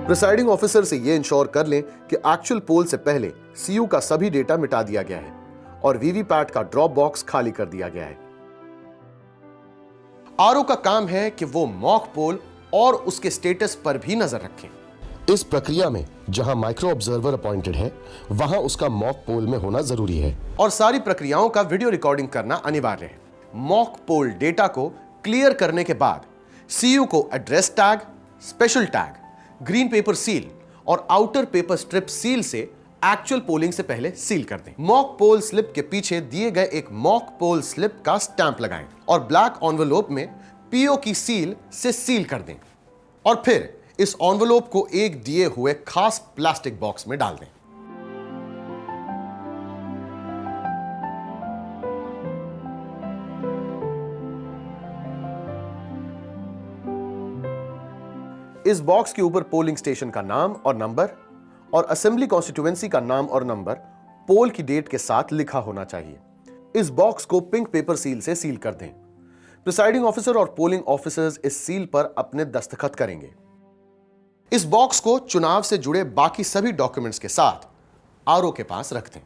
प्रिसाइडिंग ऑफिसर से यह इंश्योर कर लें कि एक्चुअल पोल से पहले सीयू का सभी डेटा मिटा दिया गया है और वीवीपैट का ड्रॉप बॉक्स खाली कर दिया गया है। आरओ का काम है कि वो मॉक पोल और उसके स्टेटस पर भी नजर रखें। इस प्रक्रिया में जहां माइक्रो ऑब्जर्वर अपॉइंटेड है वहां उसका मॉक पोल में होना जरूरी है और सारी प्रक्रियाओं का वीडियो रिकॉर्डिंग करना अनिवार्य है। मॉक पोल डेटा को क्लियर करने के बाद सीयू को address tag, special tag, green pepper seal और आउटर पेपर स्ट्रिप सील से एक्चुअल पोलिंग से पहले सील कर दें। मॉक पोल स्लिप के पीछे दिए गए एक मॉक पोल स्लिप का स्टैंप लगाएं और ब्लैक एनवेलोप में पीओ की सील से सील कर दें और फिर इस एनवेलोप को एक दिए हुए खास प्लास्टिक बॉक्स में डाल दें। इस बॉक्स के ऊपर पोलिंग स्टेशन का नाम और नंबर और असेंबली कॉन्स्टिट्यूएंसी का नाम और नंबर पोल की डेट के साथ लिखा होना चाहिए। इस बॉक्स को पिंक पेपर सील से सील कर दें। प्रिसाइडिंग ऑफिसर और पोलिंग ऑफिसर्स इस सील पर अपने दस्तखत करेंगे। इस बॉक्स को चुनाव से जुड़े बाकी सभी डॉक्यूमेंट्स के साथ आरओ के पास रख दें।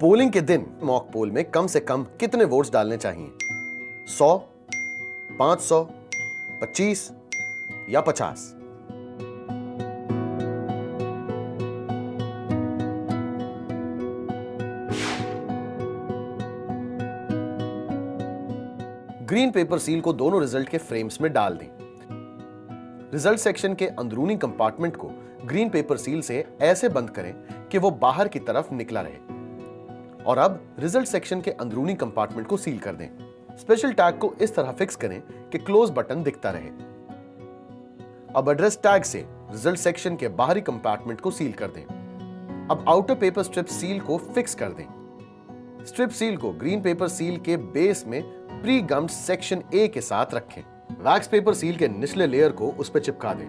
पोलिंग के दिन मॉक पोल में कम से कम कितने वोट्स डालने चाहिए? 100, 500, 25 या 50? ग्रीन पेपर सील को दोनों रिजल्ट के फ्रेम्स में डाल दें। रिजल्ट सेक्शन के अंदरूनी कंपार्टमेंट को ग्रीन पेपर सील से ऐसे बंद करें कि वो बाहर की तरफ निकला रहे। और अब रिजल्ट सेक्शन के अंदरूनी कंपार्टमेंट को सील कर दें। स्पेशल टैग को इस तरह फिक्स करें कि क्लोज बटन दिखता रहे। अब एड्रेस टैग से रिजल्ट सेक्शन के बाहरी कंपार्टमेंट को सील कर दें। अब आउटर पेपर स्ट्रिप सील को फिक्स कर दें। स्ट्रिप सील को ग्रीन पेपर सील के बेस में प्री गम्ड सेक्शन ए के साथ रखें। वैक्स पेपर सील के निचले लेयर को उस पर चिपका दें।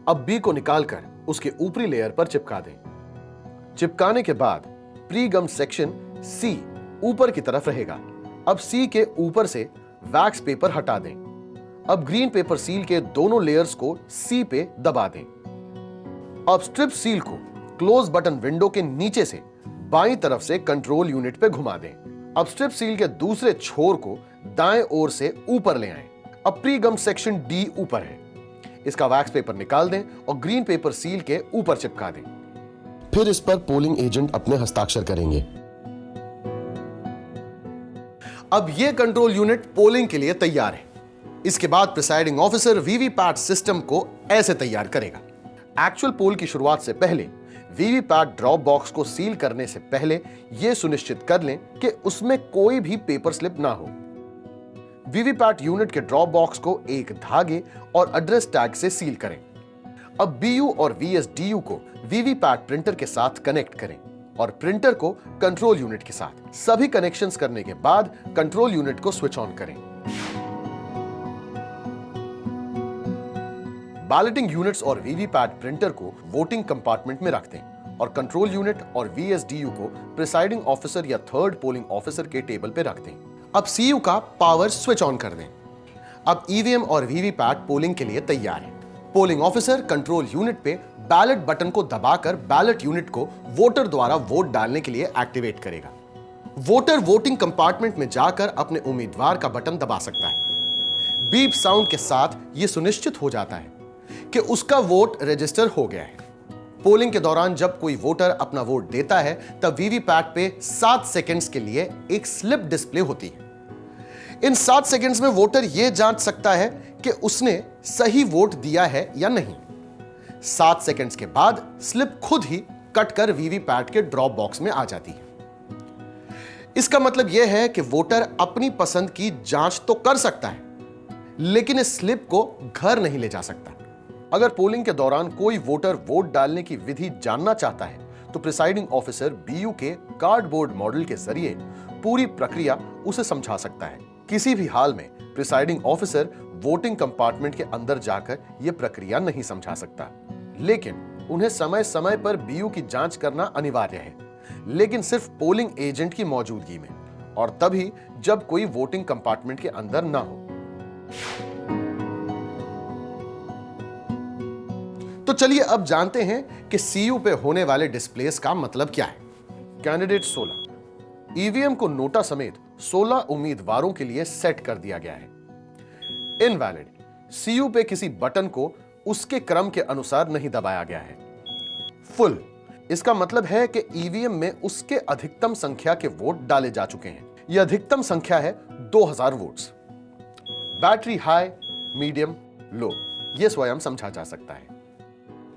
अब बी को निकालकर उसके ऊपरी लेयर पर चिपका दें। चिपकाने के बाद प्री गम्ड सेक्शन सी ऊपर की तरफ रहेगा। अब सी के ऊपर से वैक्स पेपर हटा दें। अब ग्रीन पेपर सील के दोनों लेयर्स को सी पे दबा दें। अब स्ट्रिप सील को क्लोज बटन विंडो के नीचे से बाईं तरफ से कंट्रोल यूनिट पे घुमा दें। अब स्ट्रिप सील के दूसरे छोर को दाएं ओर से ऊपर ले आएं। अब प्री गम सेक्शन डी ऊपर है। इसका वैक्स पेपर निकाल दें और ग्रीन पेपर सील के ऊपर चिपका दें। फिर इस पर पोलिंग एजेंट अपने हस्ताक्षर करेंगे। अब यह कंट्रोल यूनिट पोलिंग के लिए तैयार है। इसके बाद प्रिसाइडिंग ऑफिसर वीवीपैट सिस्टम को ऐसे तैयार करेगा। एक्चुअल पोल की शुरुआत से पहले वीवीपैट ड्रॉप बॉक्स को सील करने से पहले यह सुनिश्चित कर लें कि उसमें कोई भी पेपर स्लिप ना हो। वीवीपैट यूनिट के ड्रॉप बॉक्स को एक धागे और एड्रेस टैग से सील करें। अब बीयू और वीएसडीयू को वीवीपैट प्रिंटर के साथ कनेक्ट करें और प्रिंटर को कंट्रोल यूनिट के साथ। सभी कनेक्शंस करने के बाद कंट्रोल यूनिट को स्विच ऑन करें। बैलेटिंग यूनिट्स और वीवीपैट प्रिंटर को वोटिंग कंपार्टमेंट में रख दें और कंट्रोल यूनिट और वीएसडीयू को प्रिसाइडिंग ऑफिसर या थर्ड पोलिंग ऑफिसर के टेबल पे रख दें। अब सीयू का पावर स्विच ऑन कर दें। अब ईवीएम और वीवीपैट पोलिंग के लिए तैयार है। पोलिंग ऑफिसर कंट्रोल यूनिट पे बैलेट बटन को दबाकर बैलेट यूनिट को वोटर द्वारा वोट डालने के लिए एक्टिवेट करेगा। वोटर वोटिंग कंपार्टमेंट में जाकर अपने उम्मीदवार का बटन दबा सकता है। बीप साउंड के साथ यह सुनिश्चित हो जाता है कि उसका वोट रजिस्टर हो गया है। पोलिंग के दौरान जब कोई वोटर अपना वोट देता है तब वीवीपैट पे 7 सेकंड्स के लिए एक स्लिप डिस्प्ले होती है। इन 7 सेकंड्स में वोटर यह जांच सकता है कि उसने सही वोट दिया है या नहीं। 7 सेकंड्स के बाद स्लिप खुद ही कट कर वीवीपैट के ड्रॉप बॉक्स में आ जाती है। इसका मतलब यह है कि वोटर अपनी पसंद की जांच तो कर सकता है, लेकिन इस स्लिप को घर नहीं ले जा सकता। अगर पोलिंग के दौरान कोई वोटर वोट डालने की विधि जानना चाहता है तो प्रिसाइडिंग ऑफिसर बीयू के कार्डबोर्ड मॉडल के जरिए पूरी प्रक्रिया उसे समझा सकता है। किसी भी हाल में प्रिसाइडिंग ऑफिसर वोटिंग कंपार्टमेंट के अंदर जाकर यह प्रक्रिया नहीं समझा सकता, लेकिन उन्हें समय समय पर बीयू की जांच करना अनिवार्य है, लेकिन सिर्फ पोलिंग एजेंट की मौजूदगी में और तभी जब कोई वोटिंग कंपार्टमेंट के अंदर ना हो। तो चलिए अब जानते हैं कि सीयू पे होने वाले डिस्प्लेस का मतलब क्या है। कैंडिडेट 16 ईवीएम को नोटा समेत 16 उम्मीदवारों के लिए सेट कर दिया गया है। इनवैलिड सीयू पे किसी बटन को उसके क्रम के अनुसार नहीं दबाया गया है। फुल इसका मतलब है कि ईवीएम में उसके अधिकतम संख्या के वोट डाले जा चुके हैं। यह अधिकतम संख्या है 2000 वोट्स। बैटरी हाई, मीडियम, लो यह स्वयं समझा जा सकता है।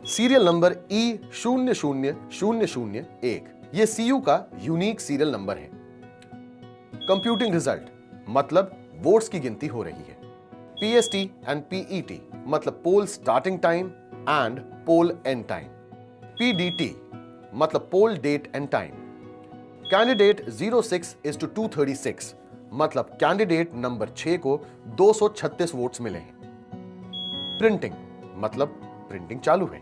सीरियल नंबर E00001 यह सीयू का यूनिक सीरियल नंबर है। कंप्यूटिंग रिजल्ट मतलब वोट्स की गिनती हो रही है। पीएसटी एंड पीईटी मतलब poll starting time and poll end time. PDT मतलब poll date and time. Candidate 06:236 मतलब कैंडिडेट नंबर 6 को 236 वोट्स मिले हैं। प्रिंटिंग मतलब प्रिंटिंग चालू है।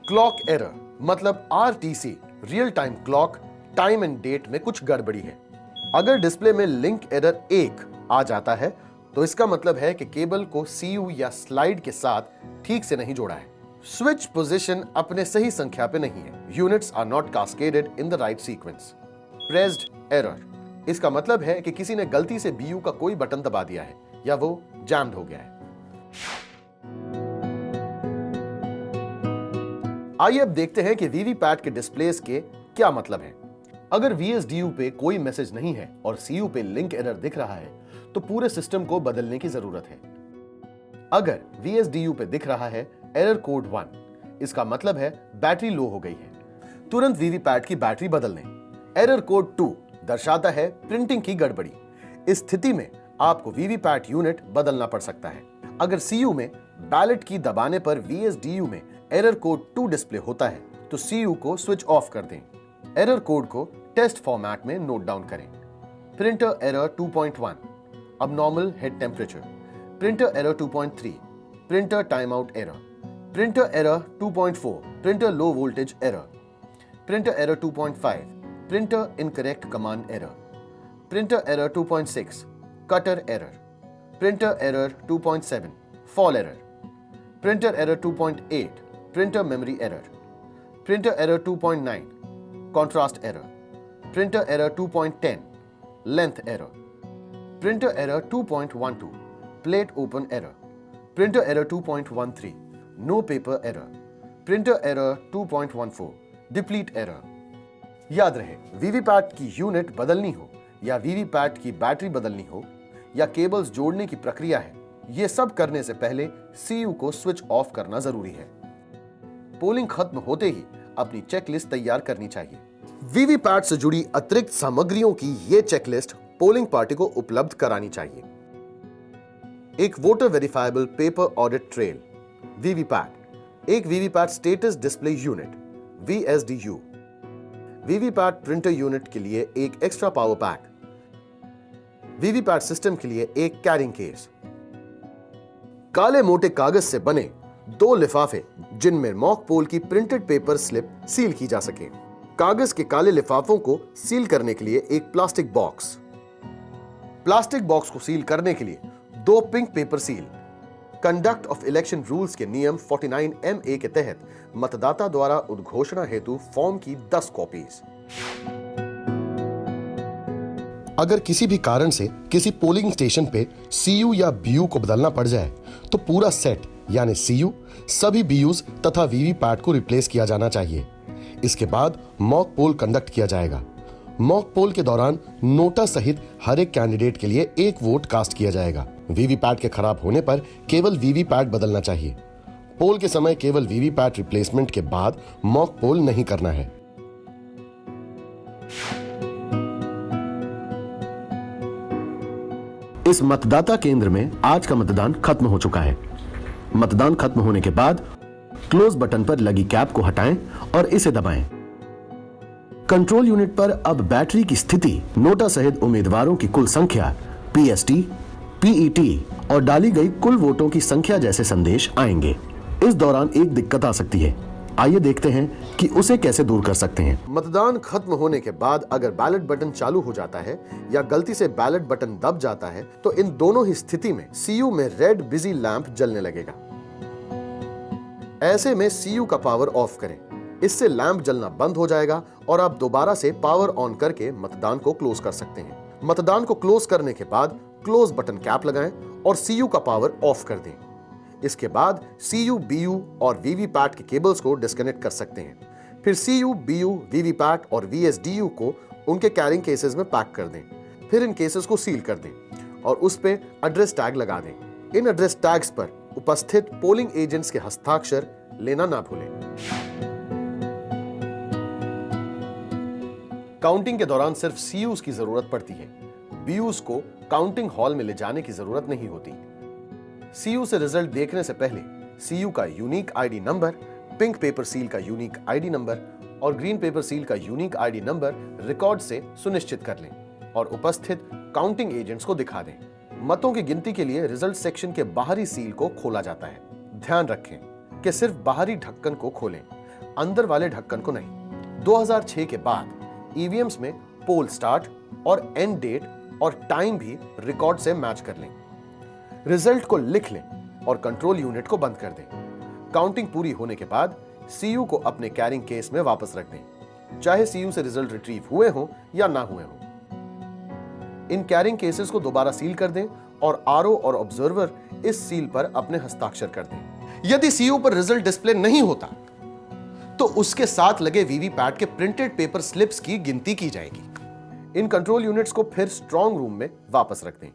क्लॉक एरर मतलब RTC real time clock time and date में कुछ गड़बड़ी है। अगर डिस्प्ले में लिंक एरर 1 आ जाता है तो इसका मतलब है कि केबल को सीयू या स्लाइड के साथ ठीक से नहीं जोड़ा है। स्विच पोजीशन अपने सही संख्या पे नहीं है। Units are not cascaded in the right sequence. Pressed error इसका मतलब है कि किसी ने गलती से बीयू का कोई बटन दबा दिया है या वो जैम्ड हो गया है। आइए अब देखते हैं कि वीवीपैट के डिस्प्लेस के क्या मतलब है। अगर वीएसडीयू पे कोई मैसेज नहीं है और सीयू पे लिंक एरर दिख रहा है तो पूरे सिस्टम को बदलने की जरूरत है। अगर वीएसडीयू पे दिख रहा है एरर कोड 1, इसका मतलब है बैटरी लो हो गई है। तुरंत वीवीपैट की बैटरी बदल लें। एरर कोड 2 दर्शाता है प्रिंटिंग की गड़बड़ी। इस स्थिति में आपको वीवीपैट यूनिट बदलना पड़ सकता है। अगर सीयू में बैलेट की दबाने पर वीएसडीयू में एरर कोड 2 डिस्प्ले होता है तो सीयू को स्विच ऑफ कर दें। एरर कोड को टेस्ट फॉर्मेट में नोट डाउन करें। Printer error 2.1 abnormal head temperature। Printer error 2.3 printer time out error. Printer error 2.4 printer low voltage error. Printer error 2.5 printer incorrect command error. Printer error 2.6 cutter error. Printer error 2.7 fall error. Printer error 2.8 printer memory error. Printer error 2.9 contrast error. Printer error 2.10 length error. Printer error 2.12 plate open error. Printer error 2.13 no paper error. Printer error 2.14 deplete error. याद रहे, VVPAT की unit बदलनी हो या VVPAT की battery बदलनी हो या केबल्स जोड़ने की प्रक्रिया है, यह सब करने से पहले सीयू को स्विच ऑफ करना जरूरी है। पोलिंग खत्म होते ही अपनी चेकलिस्ट तैयार करनी चाहिए। वीवीपैट से जुड़ी अतिरिक्त सामग्रियों की यह चेकलिस्ट पोलिंग पार्टी को उपलब्ध करानी चाहिए। एक voter verifiable paper audit trail, VVPAT, एक VVPAT status display unit, VSDU, VVPAT printer unit के लिए एक extra power pack, VVPAT system के लिए एक कैरिंग केस, काले मोटे कागज से बने 2 लिफाफे जिनमें मॉक पोल की प्रिंटेड पेपर स्लिप सील की जा सके। कागज के काले लिफाफों को सील करने के लिए एक प्लास्टिक बॉक्स को सील करने के लिए 2 pink paper seal. Conduct of election rules के नियम 49MA के तहत मतदाता द्वारा उद्घोषणा हेतु फॉर्म की 10 कॉपीज। अगर किसी भी कारण से किसी पोलिंग स्टेशन पे CU या BU को बदलना पड़ जाए तो पूरा सेट यानी CU, सभी BUs तथा वीवीपैट को रिप्लेस किया जाना चाहिए। इसके बाद मॉक पोल कंडक्ट किया जाएगा। मॉक पोल के दौरान नोटा सहित हर एक कैंडिडेट के लिए एक वोट कास्ट किया जाएगा। वीवीपैट के खराब होने पर केवल वीवीपैट बदलना चाहिए। पोल के समय केवल वीवीपैट रिप्लेसमेंट के बाद मॉक पोल नहीं करना है। इस मतदाता केंद्र में आज का मतदान खत्म हो चुका है। मतदान खत्म होने के बाद क्लोज बटन पर लगी कैप को हटाएं और इसे दबाएं। कंट्रोल यूनिट पर अब बैटरी की स्थिति, नोटा सहित उम्मीदवारों की कुल संख्या, PST, PET और डाली गई कुल वोटों की संख्या जैसे संदेश आएंगे। इस दौरान एक दिक्कत आ सकती है। आइए देखते हैं कि उसे कैसे दूर कर सकते हैं। मतदान खत्म होने के बाद अगर बैलेट बटन चालू हो जाता है या गलती से बैलेट बटन दब जाता है तो इन दोनों ही स्थिति में CU में रेड बिजी लैंप जलने लगेगा। ऐसे में CU का पावर ऑफ करें। इससे लैंप जलना बंद हो जाएगा और आप दोबारा से पावर ऑन करके मतदान को क्लोज कर सकते हैं। मतदान को क्लोज करने के बाद क्लोज बटन कैप लगाएं और CU का पावर ऑफ कर दें। इसके बाद CU, BU और वीवीपैट के केबल्स को डिस्कनेक्ट कर सकते हैं। फिर CU, BU, वीवीपैट और VSDU को उनके कैरिंग केसेस में पैक कर दें। फिर इन केसेस को सील कर दें और उस पे एड्रेस टैग लगा दें। इन एड्रेस टैग्स पर उपस्थित पोलिंग एजेंट्स के हस्ताक्षर लेना ना भूलें। काउंटिंग के दौरान सिर्फ CUs की जरूरत पड़ती है। BUs को काउंटिंग हॉल में ले जाने की जरूरत नहीं होती। CU से रिजल्ट देखने से पहले CU का unique ID number, pink paper seal का यूनिक ID नंबर और ग्रीन पेपर सील का यूनिक ID नंबर रिकॉर्ड से सुनिश्चित कर लें और उपस्थित काउंटिंग एजेंट्स को दिखा दें। मतों की गिनती के लिए रिजल्ट सेक्शन के बाहरी सील को खोला जाता है। ध्यान रखें कि सिर्फ बाहरी ढक्कन को खोलें, अंदर वाले ढक्कन को नहीं। 2006 के बाद EVMs में पोल स्टार्ट और एंड डेट और टाइम भी रिकॉर्ड से मैच कर लें। रिजल्ट को लिख लें और कंट्रोल यूनिट को बंद कर दें। काउंटिंग पूरी होने के बाद CU को अपने कैरिंग केस में वापस रख दें, चाहे CU से रिजल्ट रिट्रीव हुए हों या ना हुए हों। इन कैरिंग केसेस को दोबारा सील कर दें और RO और ऑब्जर्वर इस सील पर अपने हस्ताक्षर कर दें। यदि CU पर रिजल्ट डिस्प्ले नहीं होता तो उसके साथ लगे वीवीपैट के प्रिंटेड पेपर स्लिप्स की गिनती की जाएगी। इन कंट्रोल यूनिट्स को फिर स्ट्रांग रूम में वापस रख दें।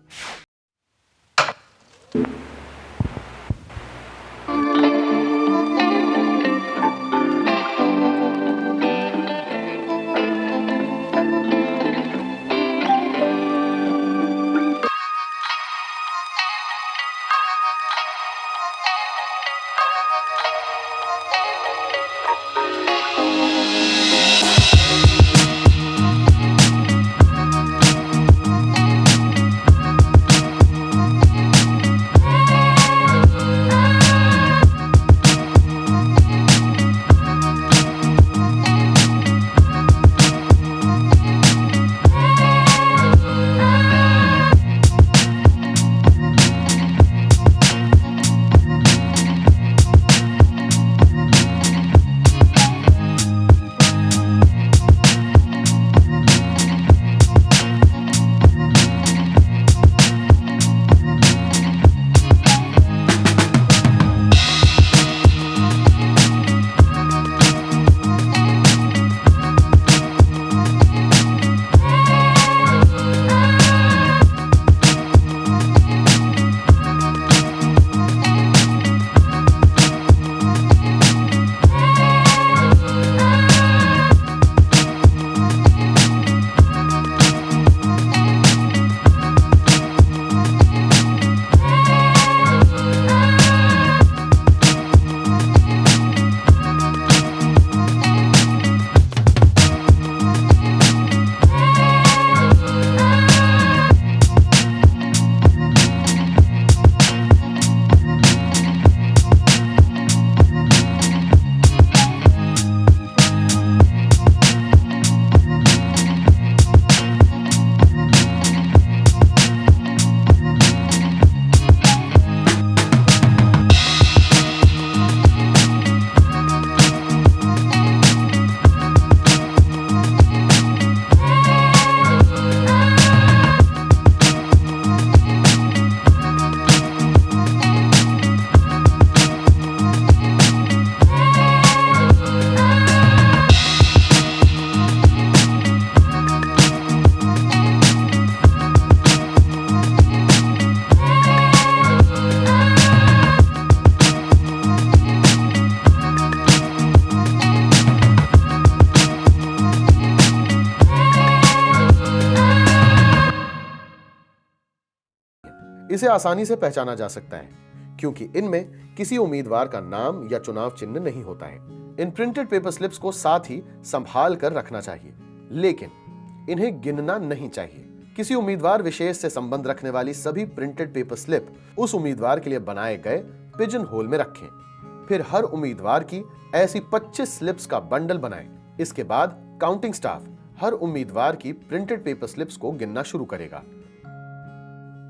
इसे आसानी से पहचाना जा सकता है क्योंकि इनमें किसी उम्मीदवार का नाम या चुनाव चिन्ह नहीं होता है। इन प्रिंटेड पेपर स्लिप्स को साथ ही संभाल कर रखना चाहिए, लेकिन इन्हें गिनना नहीं चाहिए। किसी उम्मीदवार विशेष से संबंध रखने वाली सभी प्रिंटेड पेपर स्लिप उस उम्मीदवार के लिए बनाए गए पिजन होल में रखें। फिर हर उम्मीदवार की ऐसी 25 स्लिप्स का बंडल बनाएं। इसके बाद काउंटिंग स्टाफ हर उम्मीदवार की प्रिंटेड पेपर स्लिप्स को गिनना शुरू करेगा।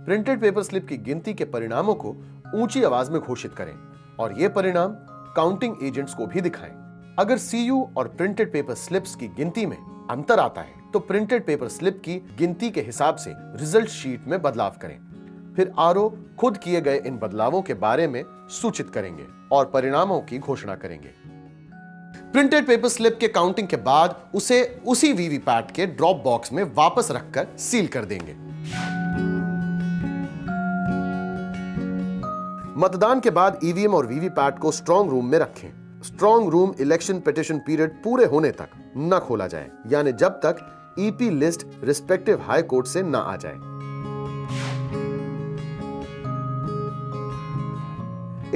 प्रिंटेड पेपर स्लिप की गिनती के परिणामों को ऊंची आवाज में घोषित करें और ये परिणाम काउंटिंग एजेंट्स को भी दिखाएं। अगर सीयू और प्रिंटेड पेपर स्लिप्स की गिनती में अंतर आता है तो प्रिंटेड पेपर स्लिप की गिनती के हिसाब से रिजल्ट शीट में बदलाव करें। फिर आरओ खुद किए गए इन बदलावों के बारे में सूचित करेंगे और परिणामों की घोषणा करेंगे। प्रिंटेड पेपर स्लिप के काउंटिंग के बाद उसे उसी वीवीपैट के ड्रॉप बॉक्स में वापस रखकर सील कर देंगे। मतदान के बाद ईवीएम और वीवीपैट को स्ट्रांग रूम में रखें। Strong room election petition period पूरे होने तक न खोला जाए, यानी जब तक EP list respective high court से न आ जाए।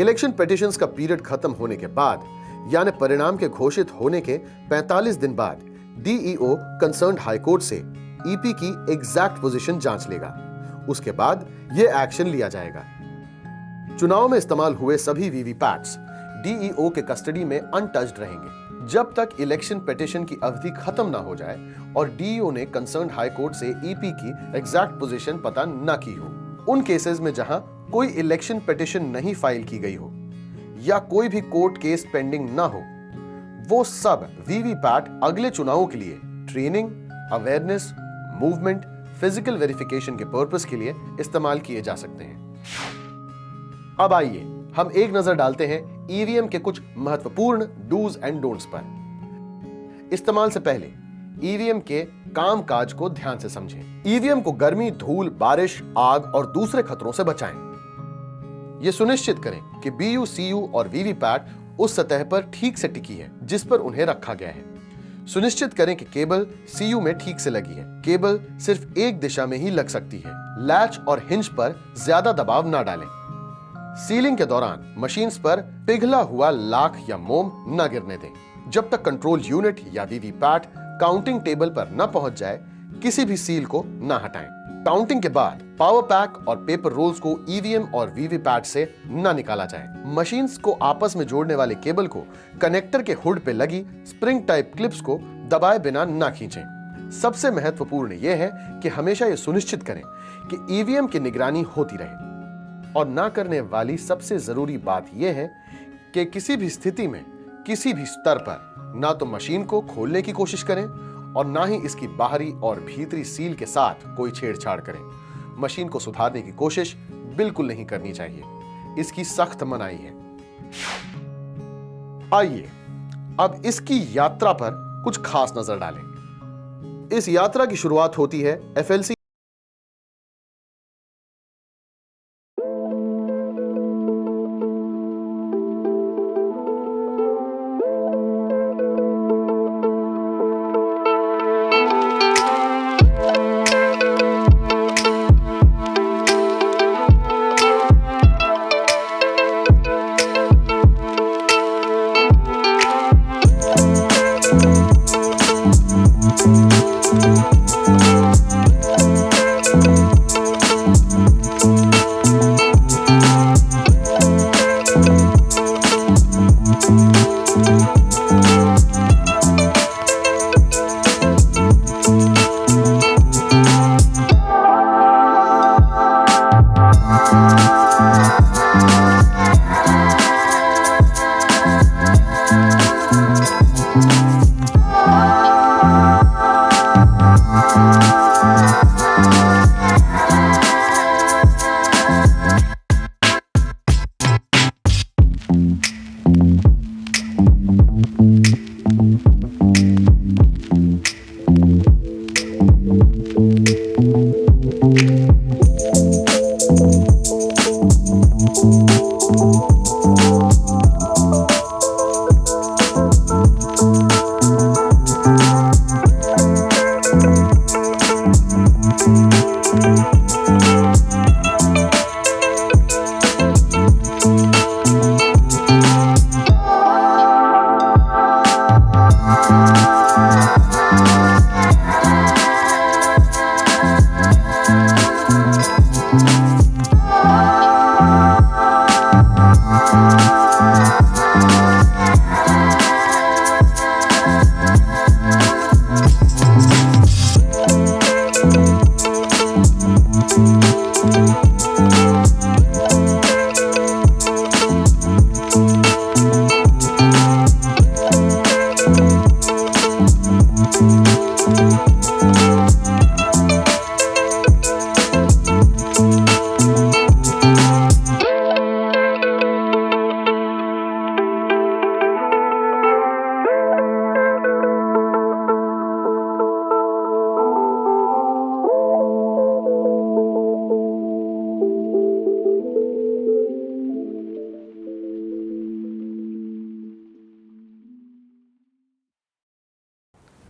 इलेक्शन पिटीशंस का पीरियड खत्म होने के बाद यानी परिणाम के घोषित होने के 45 दिन बाद डीईओ कंसर्न्ड हाई कोर्ट से ईपी की एग्जैक्ट पोजीशन जांच लेगा। उसके बाद यह एक्शन लिया जाएगा। चुनाव में इस्तेमाल हुए सभी वीवीपैट्स डीईओ के कस्टडी में अनटच्ड रहेंगे जब तक इलेक्शन पिटीशन की अवधि खत्म ना हो जाए और डीईओ ने कंसर्न्ड हाई कोर्ट से ईपी की एग्जैक्ट पोजीशन पता न की हो। उन केसेस में जहां कोई इलेक्शन पिटीशन नहीं फाइल की गई हो या कोई भी कोर्ट केस पेंडिंग ना हो, वो सब वीवीपैट अगले चुनावों के लिए training, awareness, movement, physical verification के पर्पस के लिए इस्तेमाल किए जा सकते हैं। अब आइए हम एक नजर डालते हैं ईवीएम के कुछ महत्वपूर्ण डूज एंड डोंट्स पर। इस्तेमाल से पहले ईवीएम के कामकाज को ध्यान से समझें। ईवीएम को गर्मी, धूल, बारिश, आग और दूसरे खतरों से बचाएं। यह सुनिश्चित करें कि बीयू, सीयू और वीवीपैट उस सतह पर ठीक से टिकी है जिस पर उन्हें रखा गया है। सुनिश्चित करें कि केबल सीयू में ठीक से लगी है। केबल सिर्फ एक दिशा में ही लग सकती है। लैच और हिंज पर ज्यादा दबाव न डालें। सीलिंग के दौरान मशीन्स पर पिघला हुआ लाख या मोम न गिरने दें। जब तक कंट्रोल यूनिट या वीवीपैट काउंटिंग टेबल पर न पहुंच जाए, किसी भी सील को न हटाएं। काउंटिंग के बाद पावर पैक और पेपर रोल्स को ईवीएम और वीवीपैट से न निकाला जाए। मशीन्स को आपस में जोड़ने वाले केबल को कनेक्टर के हुड पे लगी स्प्रिंग टाइप क्लिप्स को दबाए बिना न खींचें। सबसे महत्वपूर्ण यह है कि हमेशा यह सुनिश्चित करें कि ईवीएम की निगरानी होती रहे। और ना करने वाली सबसे जरूरी बात यह है कि किसी भी स्थिति में किसी भी स्तर पर ना तो मशीन को खोलने की कोशिश करें और ना ही इसकी बाहरी और भीतरी सील के साथ कोई छेड़छाड़ करें। मशीन को सुधारने की कोशिश बिल्कुल नहीं करनी चाहिए, इसकी सख्त मनाही है। आइए अब इसकी यात्रा पर कुछ खास नजर डालें। इस यात्रा की शुरुआत होती है एफएलसी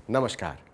नमस्कार।